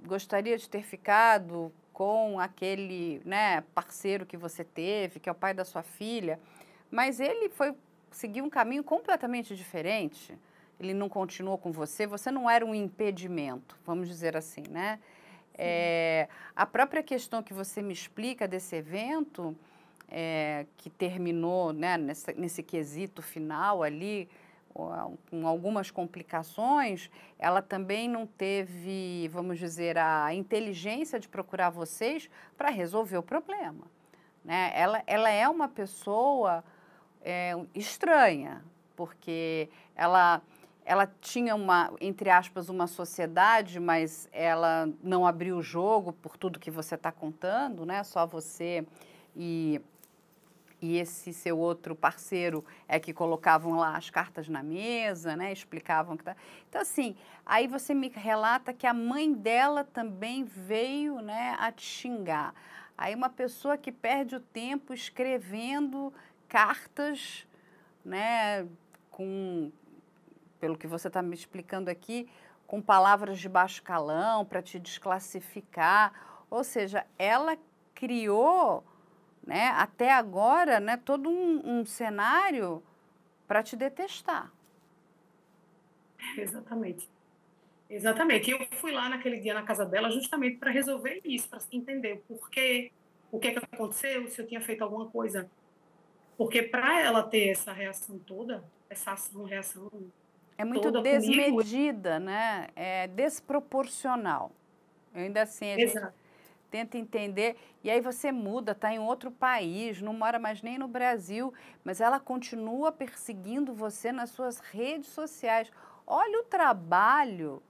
Speaker 1: gostaria de ter ficado com aquele, né, parceiro que você teve, que é o pai da sua filha, mas ele foi seguir um caminho completamente diferente. Ele não continuou com você, você não era um impedimento, vamos dizer assim, né? A própria questão que você me explica desse evento, que terminou, né, nesse quesito final ali, com algumas complicações, ela também não teve, vamos dizer, a inteligência de procurar vocês para resolver o problema, né? Ela é uma pessoa estranha, porque ela tinha uma, entre aspas, uma sociedade, mas ela não abriu o jogo por tudo que você está contando, né? Só você e, e esse seu outro parceiro é que colocavam lá as cartas na mesa, né? Explicavam que tá. Então, assim, aí você me relata que a mãe dela também veio, né, a te xingar. Aí uma pessoa que perde o tempo escrevendo cartas, né, com, pelo que você está me explicando aqui, com palavras de baixo calão para te desclassificar. Ou seja, ela criou, né, até agora, né, todo um cenário para te detestar.
Speaker 2: Exatamente. Exatamente. E eu fui lá naquele dia na casa dela justamente para resolver isso, para entender o porquê, o que é que aconteceu, se eu tinha feito alguma coisa. Porque para ela ter essa reação toda, essa ação, reação
Speaker 1: É muito
Speaker 2: toda comigo,
Speaker 1: desmedida, né? É desproporcional. Ainda assim, a gente
Speaker 2: exato,
Speaker 1: tenta entender, e aí você muda, está em outro país, não mora mais nem no Brasil, mas ela continua perseguindo você nas suas redes sociais. Olha o trabalho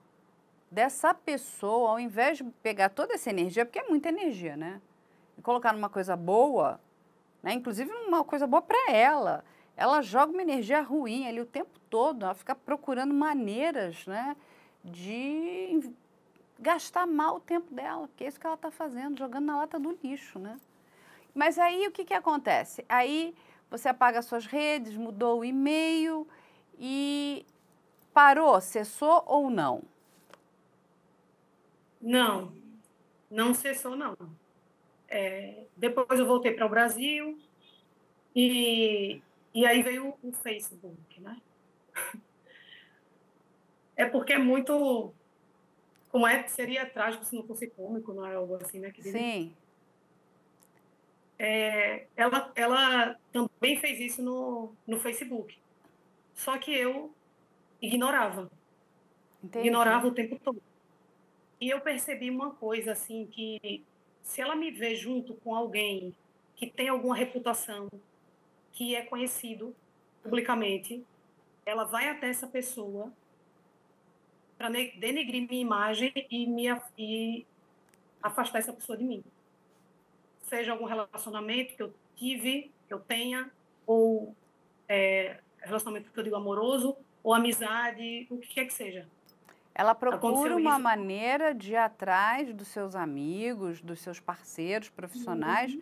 Speaker 1: dessa pessoa, ao invés de pegar toda essa energia, porque é muita energia, né? E colocar numa coisa boa, né? Inclusive uma coisa boa para ela. Ela joga uma energia ruim ali o tempo todo, ela fica procurando maneiras, né, de gastar mal o tempo dela, que é isso que ela está fazendo, jogando na lata do lixo, né? Mas aí o que, que acontece? Aí você apaga suas redes, mudou o e-mail e parou, cessou ou não?
Speaker 2: não, não cessou, não. Depois eu voltei para o Brasil e aí veio o Facebook, né? É porque é muito, como seria trágico se não fosse cômico, não é algo assim, né, que dizem.
Speaker 1: Sim,
Speaker 2: Ela também fez isso no Facebook, só que eu ignorava,
Speaker 1: entendi.
Speaker 2: ignorava o tempo todo. E eu percebi uma coisa, assim, que se ela me vê junto com alguém que tem alguma reputação, que é conhecido publicamente, ela vai até essa pessoa para denegrir minha imagem e afastar essa pessoa de mim. Seja algum relacionamento que eu tive, que eu tenha, ou relacionamento que eu digo amoroso, ou amizade, o que quer que seja.
Speaker 1: Ela procura
Speaker 2: Aconteceu
Speaker 1: uma
Speaker 2: isso.
Speaker 1: maneira de ir atrás dos seus amigos, dos seus parceiros profissionais,
Speaker 2: Uhum.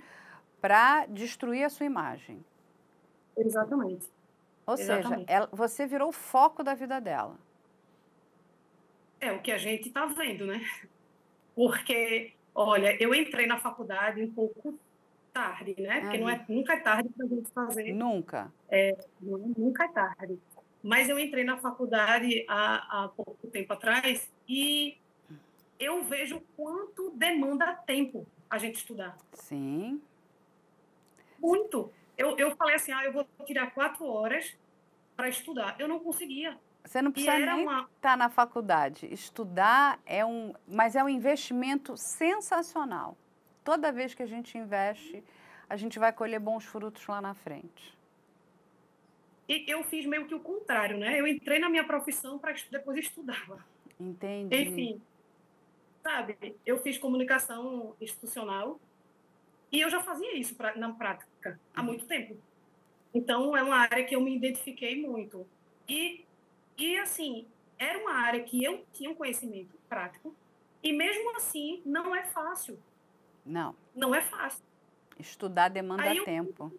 Speaker 1: para destruir a sua imagem.
Speaker 2: Exatamente.
Speaker 1: Ou seja,
Speaker 2: Exatamente.
Speaker 1: você virou o foco da vida dela.
Speaker 2: É o que a gente está vendo, né? Porque, olha, eu entrei na faculdade um pouco tarde, né? Porque
Speaker 1: Aham.
Speaker 2: nunca é tarde para a gente fazer,
Speaker 1: Nunca.
Speaker 2: nunca é tarde. Mas eu entrei na faculdade há pouco tempo atrás e eu vejo quanto demanda tempo a gente estudar.
Speaker 1: Sim.
Speaker 2: Muito. Eu falei assim, eu vou tirar 4 horas para estudar. Eu não conseguia.
Speaker 1: Você não
Speaker 2: E
Speaker 1: precisa
Speaker 2: era
Speaker 1: nem
Speaker 2: uma...
Speaker 1: estar na faculdade. Estudar mas é um investimento sensacional. Toda vez que a gente investe, a gente vai colher bons frutos lá na frente.
Speaker 2: E eu fiz meio que o contrário, né? Eu entrei na minha profissão para depois estudar.
Speaker 1: Entendi.
Speaker 2: Enfim, sabe? Eu fiz comunicação institucional e eu já fazia isso na prática há muito tempo. Então, é uma área que eu me identifiquei muito. Assim, era uma área que eu tinha um conhecimento prático e, mesmo assim, não é fácil.
Speaker 1: Não.
Speaker 2: Não é fácil.
Speaker 1: Estudar demanda
Speaker 2: Aí eu...
Speaker 1: tempo.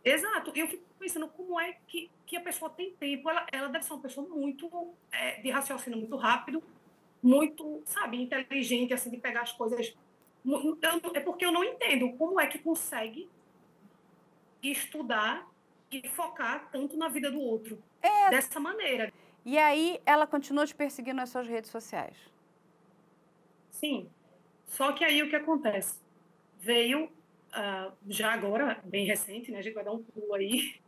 Speaker 2: Exato. Eu fico pensando como é que a pessoa tem tempo. Ela deve ser uma pessoa muito de raciocínio muito rápido, muito, sabe, inteligente, assim, de pegar as coisas. É porque eu não entendo como é que consegue estudar e focar tanto na vida do outro dessa maneira.
Speaker 1: E aí, ela continua te perseguindo nas suas redes sociais.
Speaker 2: Sim. Só que aí o que acontece? Veio, já agora, bem recente, né? A gente vai dar um pulo aí,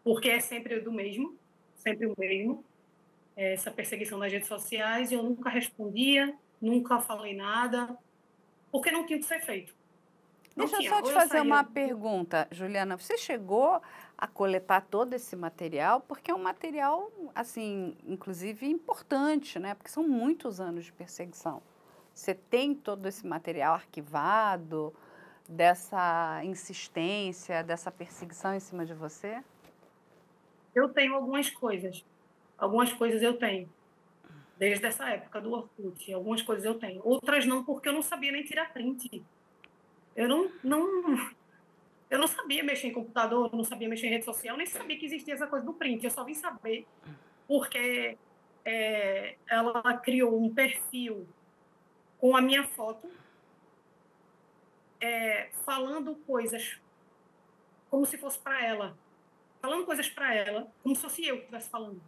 Speaker 2: porque é sempre do mesmo, sempre o mesmo, essa perseguição nas redes sociais, e eu nunca respondia, nunca falei nada, porque não tinha o que ser feito. Não
Speaker 1: Deixa eu
Speaker 2: tinha.
Speaker 1: só
Speaker 2: Ou
Speaker 1: te
Speaker 2: eu
Speaker 1: fazer
Speaker 2: saía...
Speaker 1: uma pergunta, Juliana. Você chegou a coletar todo esse material? Porque é um material, assim, inclusive importante, né? Porque são muitos anos de perseguição. Você tem todo esse material arquivado, dessa insistência, dessa perseguição em cima de você?
Speaker 2: Eu tenho algumas coisas. Algumas coisas eu tenho. Desde essa época do Orkut. Algumas coisas eu tenho. Outras não, porque eu não sabia nem tirar print. Eu não sabia mexer em computador, não sabia mexer em rede social, nem sabia que existia essa coisa do print. Eu só vim saber porque ela criou um perfil com a minha foto, falando coisas como se fosse para ela. Falando coisas para ela, como se fosse eu que estivesse falando.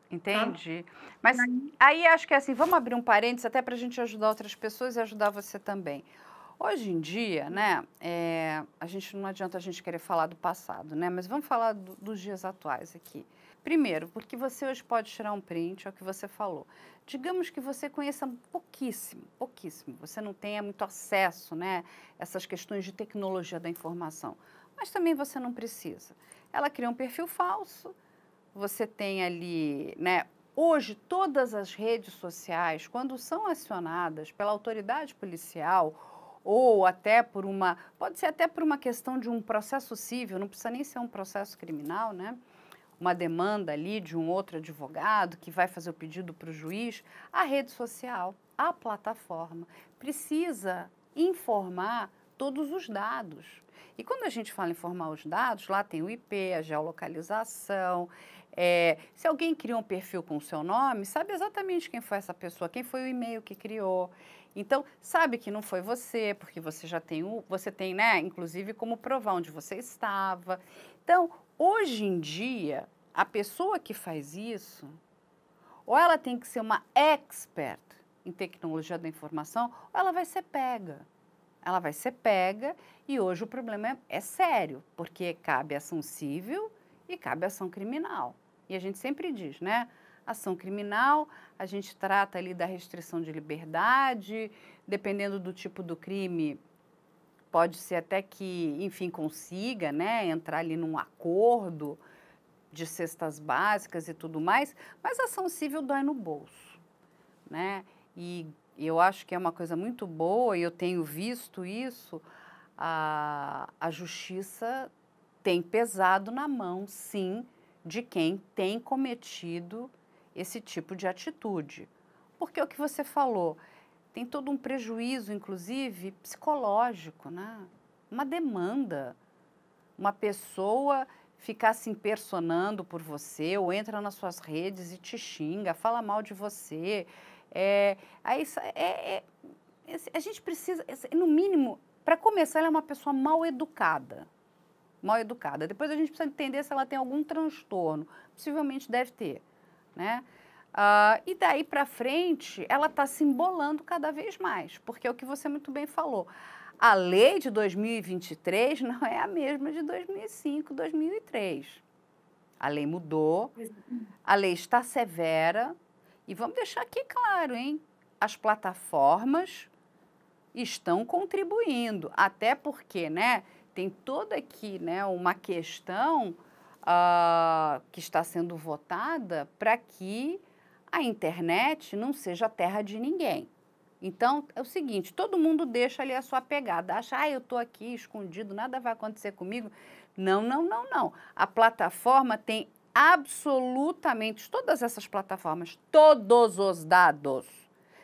Speaker 2: Sabe?
Speaker 1: Entendi. Mas aí acho que é assim, vamos abrir um parênteses até para a gente ajudar outras pessoas e ajudar você também. Hoje em dia, né, a gente não adianta a gente querer falar do passado, né, mas vamos falar dos dias atuais aqui. Primeiro, porque você hoje pode tirar um print, é o que você falou. Digamos que você conheça pouquíssimo, pouquíssimo, você não tenha muito acesso, né, a essas questões de tecnologia da informação, mas também você não precisa. Ela cria um perfil falso, você tem ali, né, hoje todas as redes sociais, quando são acionadas pela autoridade policial ou até pode ser até por uma questão de um processo civil, não precisa nem ser um processo criminal, né? Uma demanda ali de um outro advogado que vai fazer o pedido para o juiz, a rede social, a plataforma precisa informar todos os dados. E quando a gente fala em informar os dados, lá tem o IP, a geolocalização. Se alguém cria um perfil com o seu nome, sabe exatamente quem foi essa pessoa, quem foi o e-mail que criou. Então, sabe que não foi você, porque você já tem você tem, né, inclusive como provar onde você estava. Então, hoje em dia, a pessoa que faz isso, ou ela tem que ser uma expert em tecnologia da informação, ou ela vai ser pega. Ela vai ser pega e hoje o problema é sério, porque cabe ação civil e cabe ação criminal. E a gente sempre diz, né? Ação criminal, a gente trata ali da restrição de liberdade, dependendo do tipo do crime, pode ser até que, enfim, consiga, né, entrar ali num acordo de cestas básicas e tudo mais, mas a ação civil dói no bolso, né? E eu acho que é uma coisa muito boa, e eu tenho visto isso, a justiça tem pesado na mão, sim, de quem tem cometido esse tipo de atitude. Porque é o que você falou, tem todo um prejuízo, inclusive, psicológico, né? Uma demanda. Uma pessoa ficar se impersonando por você, ou entra nas suas redes e te xinga, fala mal de você. Aí a gente precisa, no mínimo, para começar, ela é uma pessoa mal educada. Mal educada. Depois a gente precisa entender se ela tem algum transtorno. Possivelmente deve ter, né? E daí para frente, ela está se embolando cada vez mais, porque é o que você muito bem falou. A lei de 2023 não é a mesma de 2005, 2003. A lei mudou, a lei está severa, e vamos deixar aqui claro, hein? As plataformas estão contribuindo, até porque, né, tem toda aqui, né, uma questão que está sendo votada para que a internet não seja terra de ninguém. Então, é o seguinte, todo mundo deixa ali a sua pegada, acha, eu estou aqui escondido, nada vai acontecer comigo. Não, não, não, não. A plataforma tem absolutamente, todas essas plataformas, todos os dados.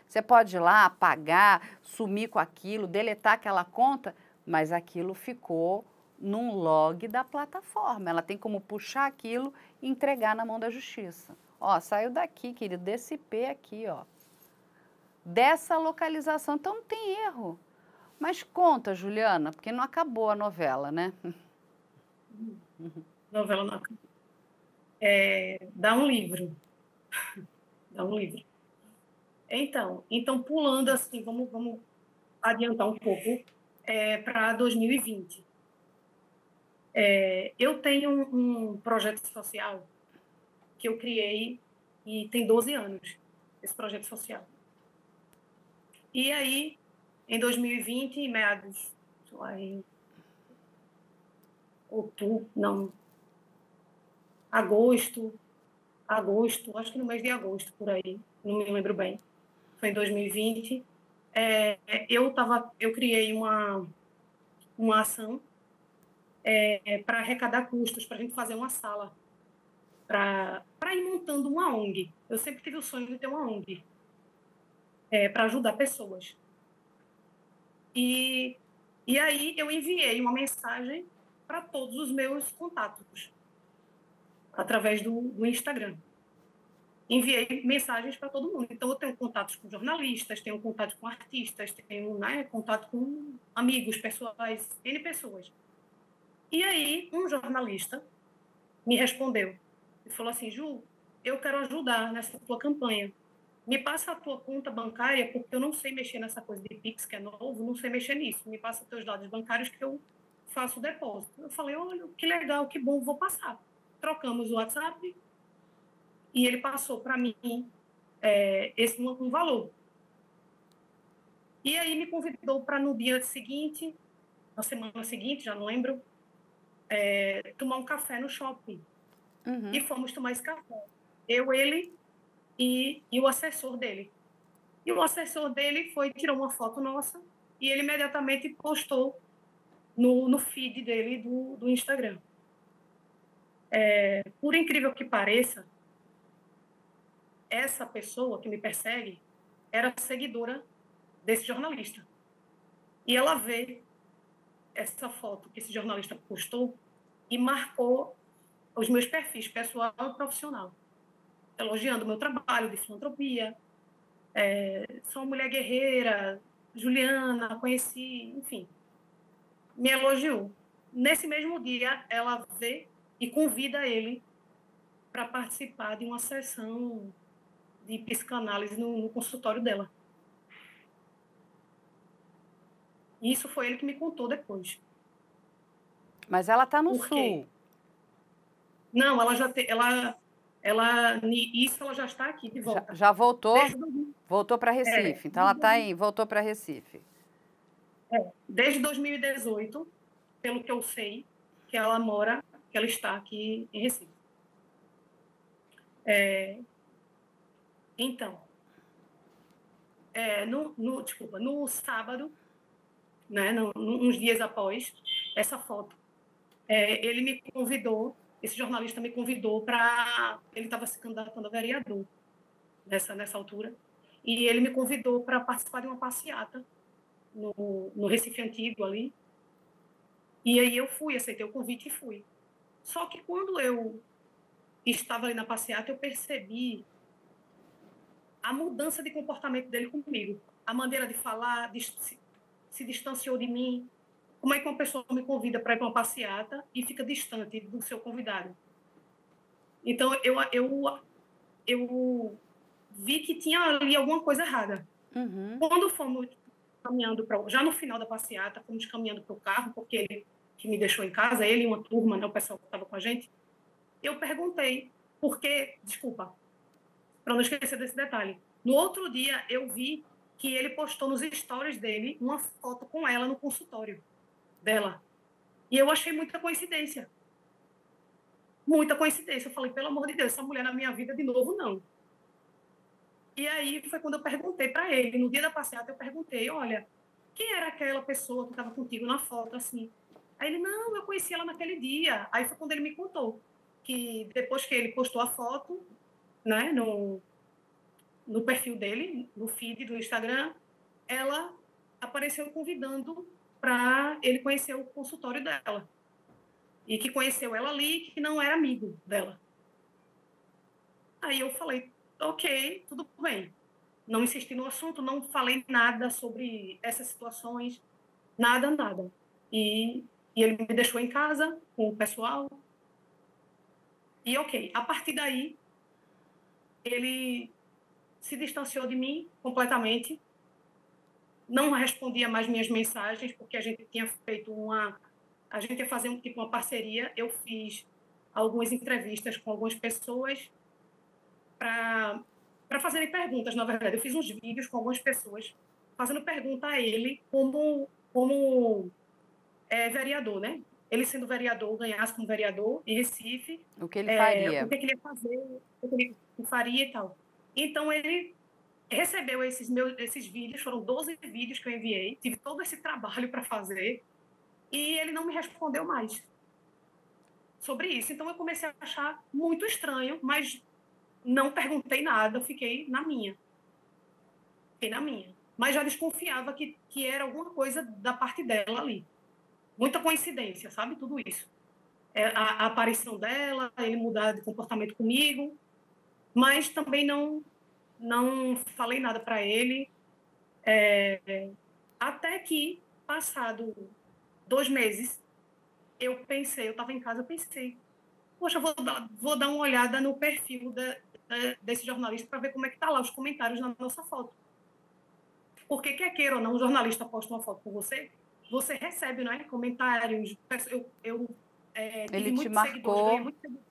Speaker 1: Você pode ir lá, apagar, sumir com aquilo, deletar aquela conta, mas aquilo ficou num log da plataforma. Ela tem como puxar aquilo e entregar na mão da justiça. Ó, saiu daqui, querido, desse IP aqui, ó. Dessa localização, então não tem erro. Mas conta, Juliana, porque não acabou a novela, né?
Speaker 2: Novela não acabou. Dá um livro. Dá um livro. Então pulando assim, vamos adiantar um pouco para 2020. Eu tenho um projeto social que eu criei e tem 12 anos, esse projeto social. E aí, em 2020, em meados, sei lá, em outubro, não, agosto, acho que no mês de agosto, por aí, não me lembro bem, foi em 2020, eu criei uma ação para arrecadar custos, para a gente fazer uma sala, para ir montando uma ONG. Eu sempre tive o sonho de ter uma ONG, para ajudar pessoas. E aí eu enviei uma mensagem para todos os meus contatos, através do Instagram. Enviei mensagens para todo mundo. Então, eu tenho contatos com jornalistas, tenho contato com artistas, tenho, né, contato com amigos pessoais, N pessoas. E aí, um jornalista me respondeu e falou assim, Ju, eu quero ajudar nessa tua campanha. Me passa a tua conta bancária, porque eu não sei mexer nessa coisa de Pix, que é novo, não sei mexer nisso. Me passa teus dados bancários que eu faço o depósito. Eu falei, olha, que legal, que bom, vou passar. Trocamos o WhatsApp e ele passou para mim esse um valor. E aí me convidou para no dia seguinte, na semana seguinte, já não lembro, tomar um café no shopping.
Speaker 1: Uhum.
Speaker 2: E fomos tomar esse café. Eu, ele e o assessor dele. E o assessor dele tirou uma foto nossa e ele imediatamente postou no feed dele do Instagram. Por incrível que pareça, essa pessoa que me persegue era seguidora desse jornalista. E ela vê essa foto que esse jornalista postou e marcou os meus perfis pessoal e profissional, elogiando o meu trabalho de filantropia. Sou uma mulher guerreira, Juliana, conheci, enfim, me elogiou. Nesse mesmo dia, ela vê e convida ele para participar de uma sessão de psicanálise no consultório dela. E isso foi ele que me contou depois.
Speaker 1: Mas ela está no Sul.
Speaker 2: Não, ela já tem, ela já está aqui de volta.
Speaker 1: Já voltou? Voltou para Recife. Então ela está aí, voltou para Recife.
Speaker 2: Desde 2018, pelo que eu sei, que ela está aqui em Recife. Então, no sábado, né, uns dias após essa foto, ele me convidou, esse jornalista me convidou para... Ele estava se candidatando a vereador nessa altura, e ele me convidou para participar de uma passeata no Recife Antigo ali, e aí eu fui, aceitei o convite e fui. Só que quando eu estava ali na passeata, eu percebi a mudança de comportamento dele comigo, a maneira de falar, se distanciou de mim. Como é que uma pessoa me convida para ir para uma passeata e fica distante do seu convidado? Então, eu vi que tinha ali alguma coisa errada.
Speaker 1: Uhum.
Speaker 2: Quando fomos caminhando já no final da passeata, fomos caminhando para o carro, porque ele que me deixou em casa, ele e uma turma, né, o pessoal que estava com a gente, eu perguntei por que, desculpa, para não esquecer desse detalhe. No outro dia, eu vi que ele postou nos stories dele uma foto com ela no consultório dela. E eu achei muita coincidência. Muita coincidência. Eu falei, pelo amor de Deus, essa mulher na minha vida de novo, não. E aí foi quando eu perguntei para ele, no dia da passeata, eu perguntei, olha, quem era aquela pessoa que estava contigo na foto, assim? Aí ele, não, eu conheci ela naquele dia. Aí foi quando ele me contou que depois que ele postou a foto, né, no perfil dele, no feed do Instagram, ela apareceu convidando para ele conhecer o consultório dela. E que conheceu ela ali, que não era amigo dela. Aí eu falei, ok, tudo bem. Não insisti no assunto, não falei nada sobre essas situações, nada. E ele me deixou em casa com o pessoal. E ok, a partir daí, ele se distanciou de mim completamente, não respondia mais minhas mensagens, porque a gente tinha feito a gente ia fazer uma parceria. Eu fiz algumas entrevistas com algumas pessoas para fazerem perguntas, na verdade. Eu fiz uns vídeos com algumas pessoas fazendo pergunta a ele como vereador, né? Ele sendo vereador, ganhasse como vereador em Recife,
Speaker 1: O que ele faria?
Speaker 2: o que ele ia fazer, o que ele faria e tal. Então, ele recebeu esses vídeos, foram 12 vídeos que eu enviei, tive todo esse trabalho para fazer, e ele não me respondeu mais sobre isso. Então, eu comecei a achar muito estranho, mas não perguntei nada, eu fiquei na minha. Mas já desconfiava que era alguma coisa da parte dela ali. Muita coincidência, sabe? Tudo isso. A aparição dela, ele mudar de comportamento comigo, mas também não falei nada para ele. Até que, passado 2 meses, eu estava em casa, eu pensei, poxa, vou dar uma olhada no perfil desse jornalista para ver como é que tá lá os comentários na nossa foto. Porque, quer queira ou não, um jornalista posta uma foto com você, você recebe, não é, comentários. Eu tive
Speaker 1: Ele te
Speaker 2: muitos seguidores, ganhei
Speaker 1: marcou.
Speaker 2: muitos seguidores.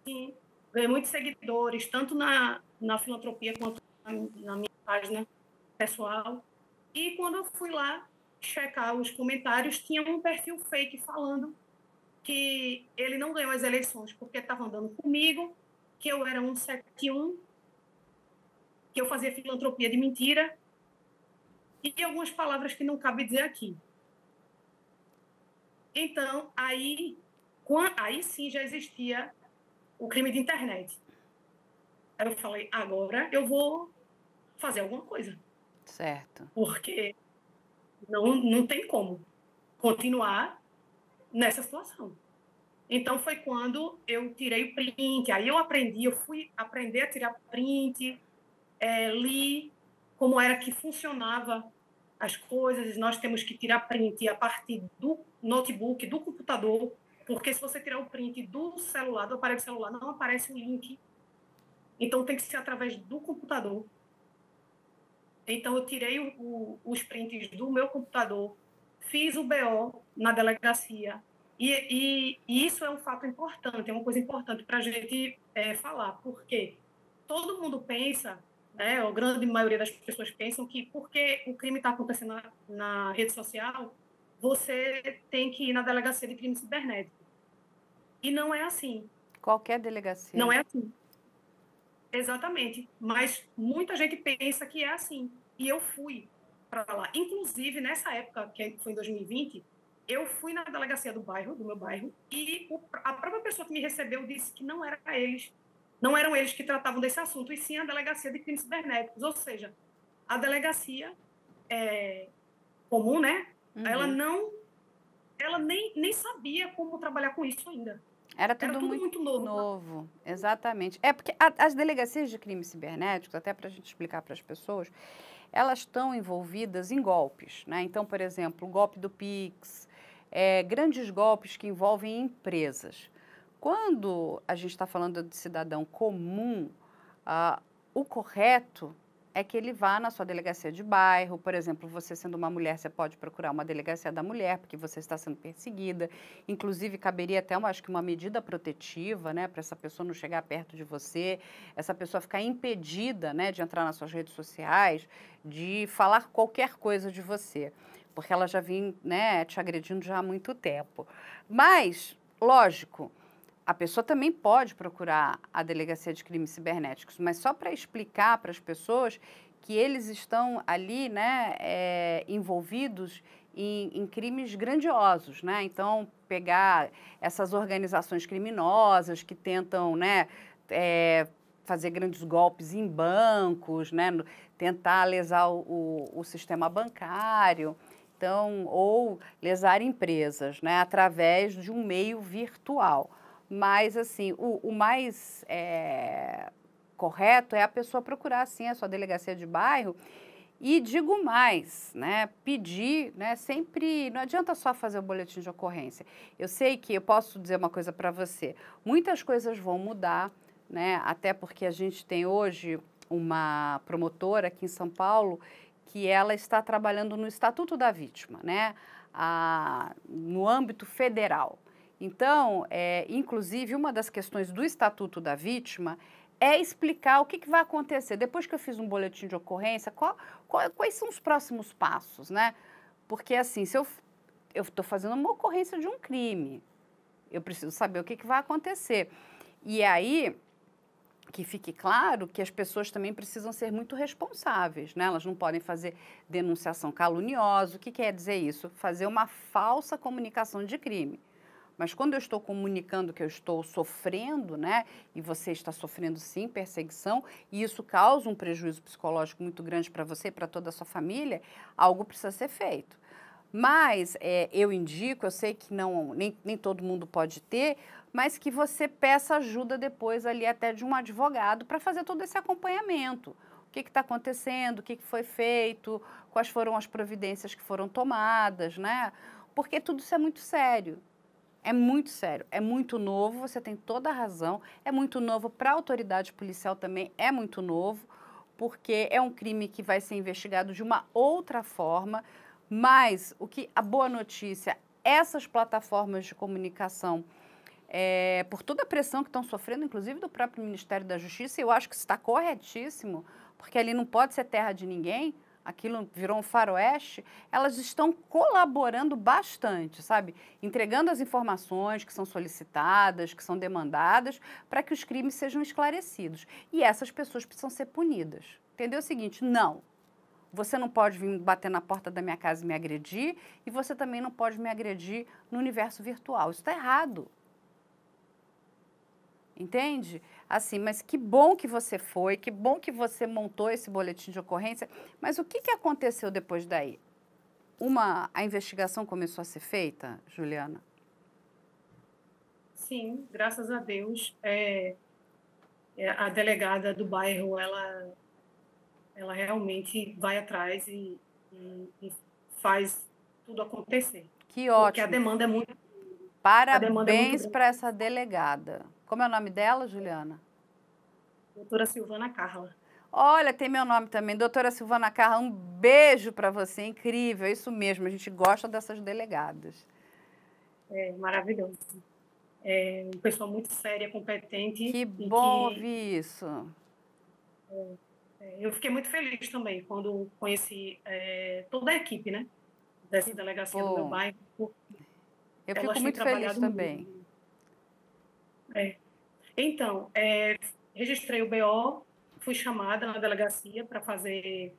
Speaker 2: Sim, ganhei muitos seguidores, tanto na filantropia quanto na minha página pessoal. E quando eu fui lá checar os comentários, tinha um perfil fake falando que ele não ganhou as eleições porque estava andando comigo, que eu era 171, que eu fazia filantropia de mentira, e algumas palavras que não cabe dizer aqui. Então, aí sim já existia o crime de internet. Aí eu falei, agora eu vou fazer alguma coisa.
Speaker 1: Certo.
Speaker 2: Porque não tem como continuar nessa situação. Então, foi quando eu tirei o print, aí eu fui aprender a tirar print, li como era que funcionava as coisas. Nós temos que tirar print a partir do notebook, do computador, porque se você tirar o print do celular, do aparelho celular, não aparece o link. Então, tem que ser através do computador. Então, eu tirei os prints do meu computador, fiz o BO na delegacia. E isso é um fato importante, é uma coisa importante para a gente falar, porque todo mundo pensa, né? A grande maioria das pessoas pensam que porque o crime está acontecendo na rede social, você tem que ir na delegacia de crime cibernético. E não é assim.
Speaker 1: Qualquer delegacia.
Speaker 2: Não é assim. Exatamente. Mas muita gente pensa que é assim. E eu fui para lá. Inclusive, nessa época, que foi em 2020, eu fui na delegacia do meu bairro, e a própria pessoa que me recebeu disse que não era eles, não eram eles que tratavam desse assunto, e sim a delegacia de crimes cibernéticos. Ou seja, a delegacia comum, né?
Speaker 1: Uhum.
Speaker 2: Ela nem sabia como trabalhar com isso ainda.
Speaker 1: Era
Speaker 2: Era
Speaker 1: tudo
Speaker 2: tudo
Speaker 1: muito
Speaker 2: muito novo.
Speaker 1: novo, exatamente. É porque as delegacias de crimes cibernéticos, até para a gente explicar para as pessoas, elas estão envolvidas em golpes, né? Então, por exemplo, o golpe do Pix, grandes golpes que envolvem empresas. Quando a gente está falando de cidadão comum, o correto é que ele vá na sua delegacia de bairro. Por exemplo, você sendo uma mulher, você pode procurar uma delegacia da mulher, porque você está sendo perseguida. Inclusive, caberia até, acho que uma medida protetiva, né, para essa pessoa não chegar perto de você, essa pessoa ficar impedida, né, de entrar nas suas redes sociais, de falar qualquer coisa de você, porque ela já vem, né, te agredindo já há muito tempo. Mas, lógico, a pessoa também pode procurar a delegacia de crimes cibernéticos, mas só para explicar para as pessoas que eles estão ali, né, envolvidos em crimes grandiosos, né? Então, pegar essas organizações criminosas que tentam, né, fazer grandes golpes em bancos, né, tentar lesar o sistema bancário. Então, ou lesar empresas, né, através de um meio virtual. Mas, assim, o mais correto é a pessoa procurar, sim, a sua delegacia de bairro e, digo mais, né, pedir, né, sempre, não adianta só fazer o boletim de ocorrência. Eu sei que eu posso dizer uma coisa para você, muitas coisas vão mudar, né, até porque a gente tem hoje uma promotora aqui em São Paulo que ela está trabalhando no Estatuto da Vítima, né, no âmbito federal. Então, inclusive, uma das questões do Estatuto da Vítima é explicar o que vai acontecer. Depois que eu fiz um boletim de ocorrência, quais são os próximos passos, né? Porque, assim, se eu estou fazendo uma ocorrência de um crime, eu preciso saber o que vai acontecer. E aí, que fique claro que as pessoas também precisam ser muito responsáveis, né? Elas não podem fazer denunciação caluniosa. O que quer dizer isso? Fazer uma falsa comunicação de crime. Mas quando eu estou comunicando que eu estou sofrendo, né, e você está sofrendo sim perseguição, e isso causa um prejuízo psicológico muito grande para você e para toda a sua família, algo precisa ser feito. Mas eu indico, eu sei que nem todo mundo pode ter, mas que você peça ajuda depois ali até de um advogado para fazer todo esse acompanhamento. O que está acontecendo, o que foi feito, quais foram as providências que foram tomadas, né? Porque tudo isso é muito sério. É muito sério, é muito novo, você tem toda a razão, é muito novo para a autoridade policial também, é muito novo, porque é um crime que vai ser investigado de uma outra forma, mas a boa notícia, essas plataformas de comunicação, por toda a pressão que estão sofrendo, inclusive do próprio Ministério da Justiça, eu acho que isso está corretíssimo, porque ali não pode ser terra de ninguém, aquilo virou um faroeste, elas estão colaborando bastante, sabe? Entregando as informações que são solicitadas, que são demandadas, para que os crimes sejam esclarecidos. E essas pessoas precisam ser punidas. Entendeu o seguinte? Não. Você não pode vir bater na porta da minha casa e me agredir, e você também não pode me agredir no universo virtual. Isso está errado. Entende? Assim, mas que bom que você foi, que bom que você montou esse boletim de ocorrência, mas o que aconteceu depois daí? A investigação começou a ser feita, Juliana?
Speaker 2: Sim, graças a Deus. A delegada do bairro, ela realmente vai atrás e faz tudo acontecer.
Speaker 1: Que
Speaker 2: Porque a
Speaker 1: ótimo.
Speaker 2: demanda é muito
Speaker 1: Parabéns
Speaker 2: grande.
Speaker 1: para essa delegada. Como é o nome dela, Juliana?
Speaker 2: Doutora Silvana Carla.
Speaker 1: Olha, tem meu nome também, doutora Silvana Carla, um beijo para você, incrível, é isso mesmo, a gente gosta dessas delegadas.
Speaker 2: É maravilhoso. É uma pessoa muito séria, competente
Speaker 1: Que
Speaker 2: e
Speaker 1: bom
Speaker 2: que
Speaker 1: ouvir isso.
Speaker 2: Eu fiquei muito feliz também quando conheci toda a equipe, né, dessa delegacia do meu
Speaker 1: Bom,
Speaker 2: bairro, porque
Speaker 1: eu fico
Speaker 2: elas têm
Speaker 1: muito feliz
Speaker 2: trabalhado
Speaker 1: também.
Speaker 2: muito. É. Então, registrei o BO, fui chamada na delegacia para fazer,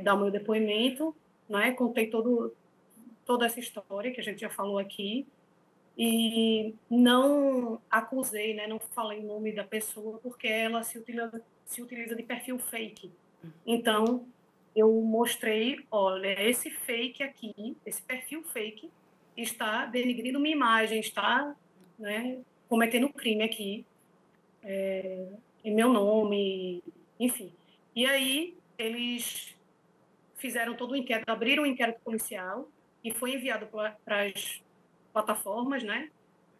Speaker 2: dar o meu depoimento, né, contei toda essa história que a gente já falou aqui, e não acusei, né, não falei o nome da pessoa, porque ela se utiliza de perfil fake. Então, eu mostrei, olha, esse fake aqui, esse perfil fake, está denigrindo minha imagem, está, né, cometendo crime aqui, em meu nome, enfim. E aí, eles fizeram todo o inquérito, abriram um inquérito policial e foi enviado para as plataformas, né,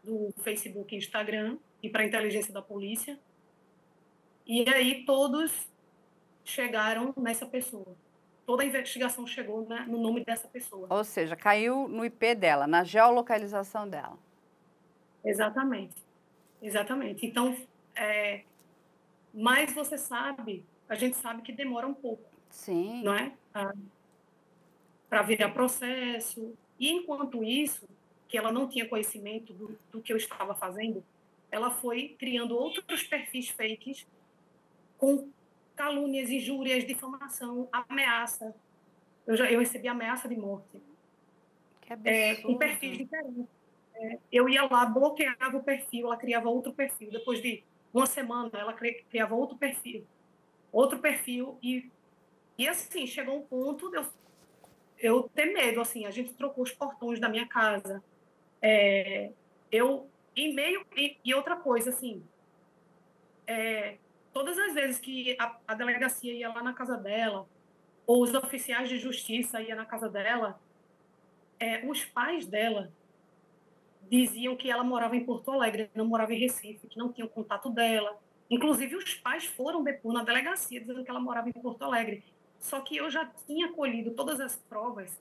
Speaker 2: do Facebook e Instagram e para a inteligência da polícia. E aí todos chegaram nessa pessoa. Toda a investigação chegou, né, no nome dessa pessoa.
Speaker 1: Ou seja, caiu no IP dela, na geolocalização dela.
Speaker 2: Exatamente, exatamente. Então, mas você sabe, a gente sabe que demora um pouco,
Speaker 1: Sim.
Speaker 2: não é? Para virar processo. E enquanto isso, que ela não tinha conhecimento do que eu estava fazendo, ela foi criando outros perfis fakes com calúnias, injúrias, difamação, ameaça. Eu recebi ameaça de morte,
Speaker 1: Que
Speaker 2: com perfis
Speaker 1: absurdo.
Speaker 2: diferentes. Eu ia lá, bloqueava o perfil, ela criava outro perfil. Depois de uma semana, ela criava outro perfil, e assim, chegou um ponto de eu ter medo, assim, a gente trocou os portões da minha casa. Eu, em meio, e outra coisa, assim, todas as vezes que a delegacia ia lá na casa dela, ou os oficiais de justiça iam na casa dela, os pais dela diziam que ela morava em Porto Alegre, não morava em Recife, que não tinham contato dela. Inclusive, os pais foram depor na delegacia dizendo que ela morava em Porto Alegre. Só que eu já tinha colhido todas as provas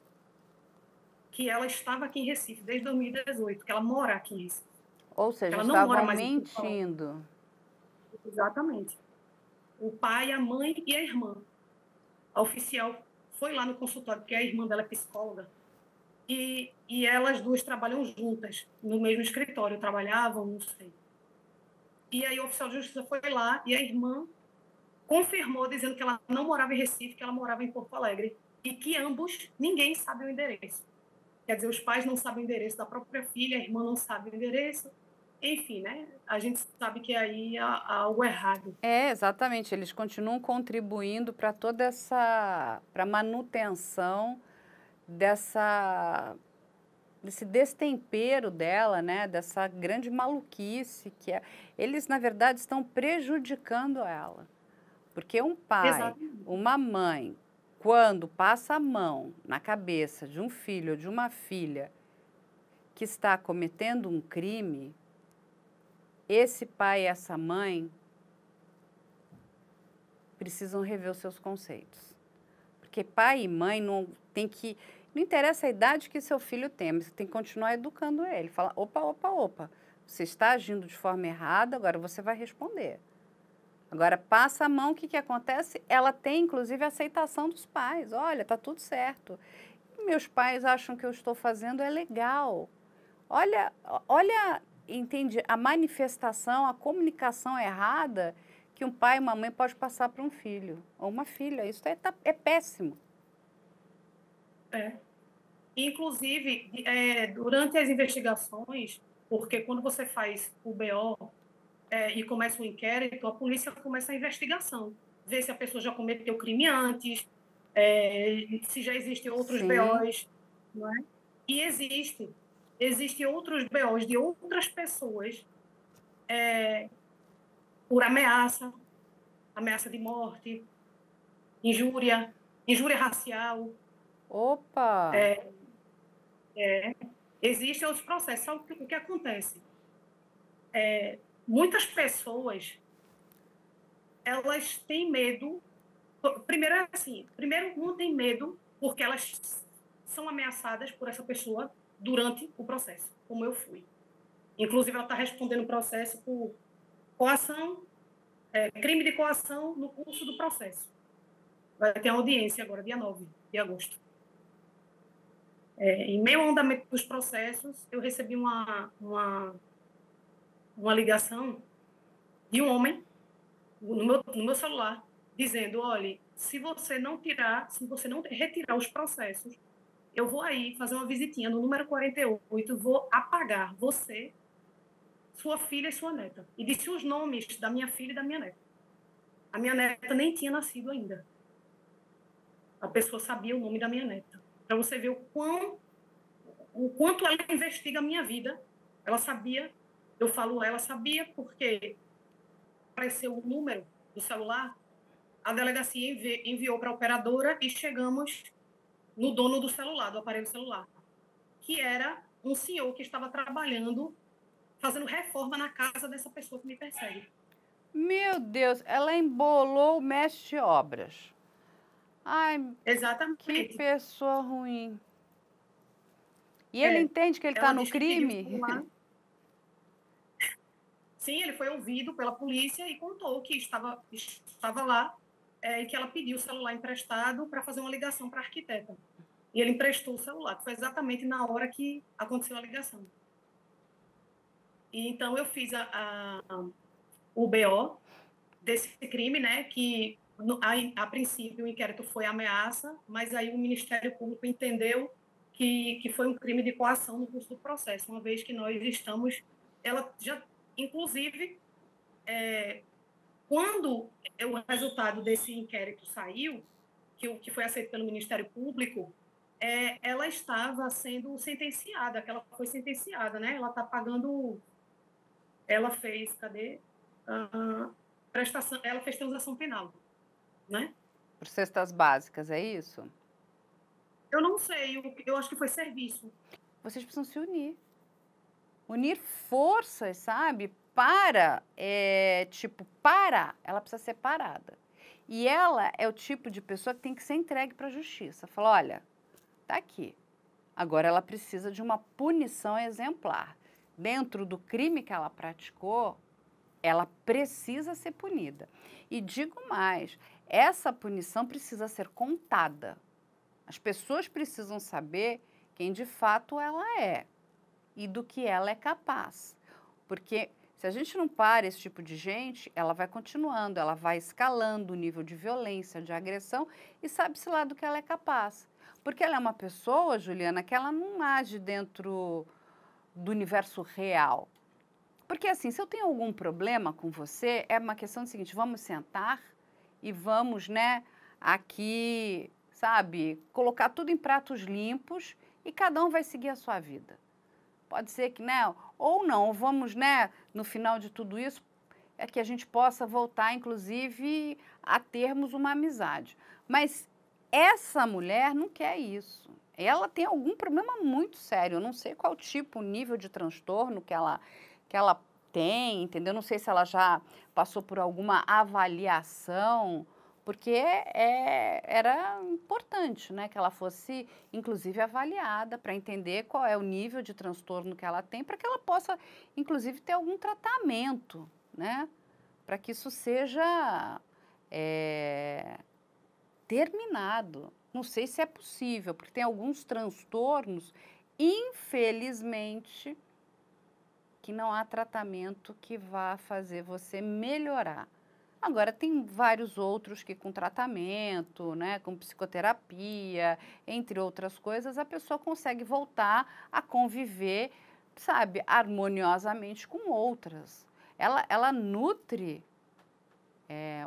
Speaker 2: que ela estava aqui em Recife desde 2018, que ela mora aqui em Recife,
Speaker 1: Ou
Speaker 2: que
Speaker 1: seja,
Speaker 2: ela não mora
Speaker 1: estavam
Speaker 2: mais em Porto Alegre.
Speaker 1: mentindo.
Speaker 2: Exatamente. O pai, a mãe e a irmã. A oficial foi lá no consultório, porque a irmã dela é psicóloga, e elas duas trabalham juntas, no mesmo escritório, trabalhavam, não sei. E aí o oficial de justiça foi lá e a irmã confirmou, dizendo que ela não morava em Recife, que ela morava em Porto Alegre, e que ambos, ninguém sabe o endereço. Quer dizer, os pais não sabem o endereço da própria filha, a irmã não sabe o endereço. Enfim, né? A gente sabe que aí há algo errado.
Speaker 1: É, exatamente. Eles continuam contribuindo para toda essa, para a manutenção desse destempero dela, né? Dessa grande maluquice que é. Eles, na verdade, estão prejudicando ela. Porque um pai,
Speaker 2: Exatamente.
Speaker 1: uma mãe, quando passa a mão na cabeça de um filho ou de uma filha que está cometendo um crime, esse pai e essa mãe precisam rever os seus conceitos. Porque pai e mãe não tem que. Não interessa a idade que seu filho tem, mas você tem que continuar educando ele. Fala, opa, opa, opa. Você está agindo de forma errada, agora você vai responder. Agora, passa a mão, o que, que acontece? Ela tem, inclusive, a aceitação dos pais. Olha, tá tudo certo. Meus pais acham que eu estou fazendo é legal. Olha, olha, entende? A manifestação, a comunicação errada que um pai e uma mãe pode passar para um filho ou uma filha. Isso é péssimo.
Speaker 2: É. Inclusive, durante as investigações, porque quando você faz o BO e começa o inquérito, a polícia começa a investigação, ver se a pessoa já cometeu crime antes, se já existem outros
Speaker 1: Sim.
Speaker 2: BOs, não é? E existem outros BOs de outras pessoas por ameaça, ameaça de morte, injúria racial.
Speaker 1: Opa!
Speaker 2: Existem outros processos. Sabe o que acontece? Muitas pessoas, elas têm medo. Primeiro, assim, primeiro não tem medo porque elas são ameaçadas por essa pessoa durante o processo, como eu fui. Inclusive, ela está respondendo o processo por coação, crime de coação no curso do processo. Vai ter uma audiência agora, dia 9 de agosto. Em meio ao andamento dos processos, eu recebi uma ligação de um homem no meu celular, dizendo: olha, se você não retirar os processos, eu vou aí fazer uma visitinha no número 48, vou apagar você, sua filha e sua neta. E disse os nomes da minha filha e da minha neta. A minha neta nem tinha nascido ainda. A pessoa sabia o nome da minha neta. Para você ver o quanto ela investiga a minha vida. Ela sabia, eu falo ela sabia, porque apareceu o número do celular, a delegacia enviou para a operadora e chegamos no dono do celular, do aparelho celular, que era um senhor que estava trabalhando, fazendo reforma na casa dessa pessoa que me persegue.
Speaker 1: Meu Deus, ela embolou o mestre de obras. Ai, que
Speaker 2: Exatamente.
Speaker 1: pessoa ruim. E ele entende que ele está
Speaker 2: Ela
Speaker 1: no
Speaker 2: diz que pediu o
Speaker 1: crime?
Speaker 2: celular. Sim, ele foi ouvido pela polícia e contou que estava lá e que ela pediu o celular emprestado para fazer uma ligação para a arquiteta. E ele emprestou o celular, que foi exatamente na hora que aconteceu a ligação. E então eu fiz o BO desse crime, né, que a princípio o inquérito foi ameaça, mas aí o Ministério Público entendeu que foi um crime de coação no curso do processo, uma vez que nós estamos, ela já, inclusive, quando o resultado desse inquérito saiu, que foi aceito pelo Ministério Público, ela estava sendo sentenciada, que ela foi sentenciada, né? Ela está pagando, ela fez, cadê? Prestação, ela fez transação penal, né?
Speaker 1: Por cestas básicas, é isso?
Speaker 2: Eu não sei, eu acho que foi serviço.
Speaker 1: Vocês precisam se unir. Unir forças, sabe? Para, ela precisa ser parada. E ela é o tipo de pessoa que tem que ser entregue para a justiça. Fala, olha, tá aqui. Agora ela precisa de uma punição exemplar. Dentro do crime que ela praticou, ela precisa ser punida. E digo mais, essa punição precisa ser contada. As pessoas precisam saber quem de fato ela é e do que ela é capaz. Porque se a gente não para esse tipo de gente, ela vai continuando, ela vai escalando o nível de violência, de agressão e sabe-se lá do que ela é capaz. Porque ela é uma pessoa, Juliana, que ela não age dentro do universo real. Porque assim, se eu tenho algum problema com você, é uma questão do seguinte, vamos sentar e vamos, né, aqui, sabe, colocar tudo em pratos limpos e cada um vai seguir a sua vida. Pode ser que, né, ou não, vamos, né, no final de tudo isso, é que a gente possa voltar, inclusive, a termos uma amizade. Mas essa mulher não quer isso. Ela tem algum problema muito sério. Eu não sei qual tipo, o nível de transtorno que ela tem, entendeu? Não sei se ela já passou por alguma avaliação, porque era importante, né, que ela fosse, inclusive, avaliada para entender qual é o nível de transtorno que ela tem, para que ela possa, inclusive, ter algum tratamento, né, para que isso seja terminado. Não sei se é possível, porque tem alguns transtornos, infelizmente, que não há tratamento que vá fazer você melhorar. Agora, tem vários outros que com tratamento, né, com psicoterapia, entre outras coisas, a pessoa consegue voltar a conviver, sabe, harmoniosamente com outras. Ela nutre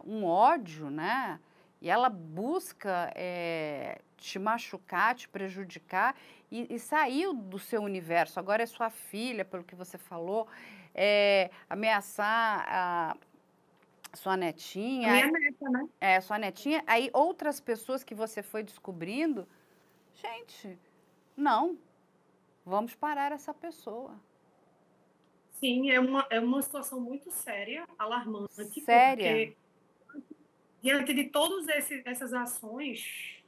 Speaker 1: um ódio, né? E ela busca te machucar, te prejudicar e saiu do seu universo. Agora é sua filha, pelo que você falou, ameaçar a sua netinha.
Speaker 2: A minha neta, né?
Speaker 1: Sua netinha. Aí outras pessoas que você foi descobrindo, gente, não, vamos parar essa pessoa.
Speaker 2: Sim, é uma situação muito séria, alarmante,
Speaker 1: Séria.
Speaker 2: porque diante de todas essas ações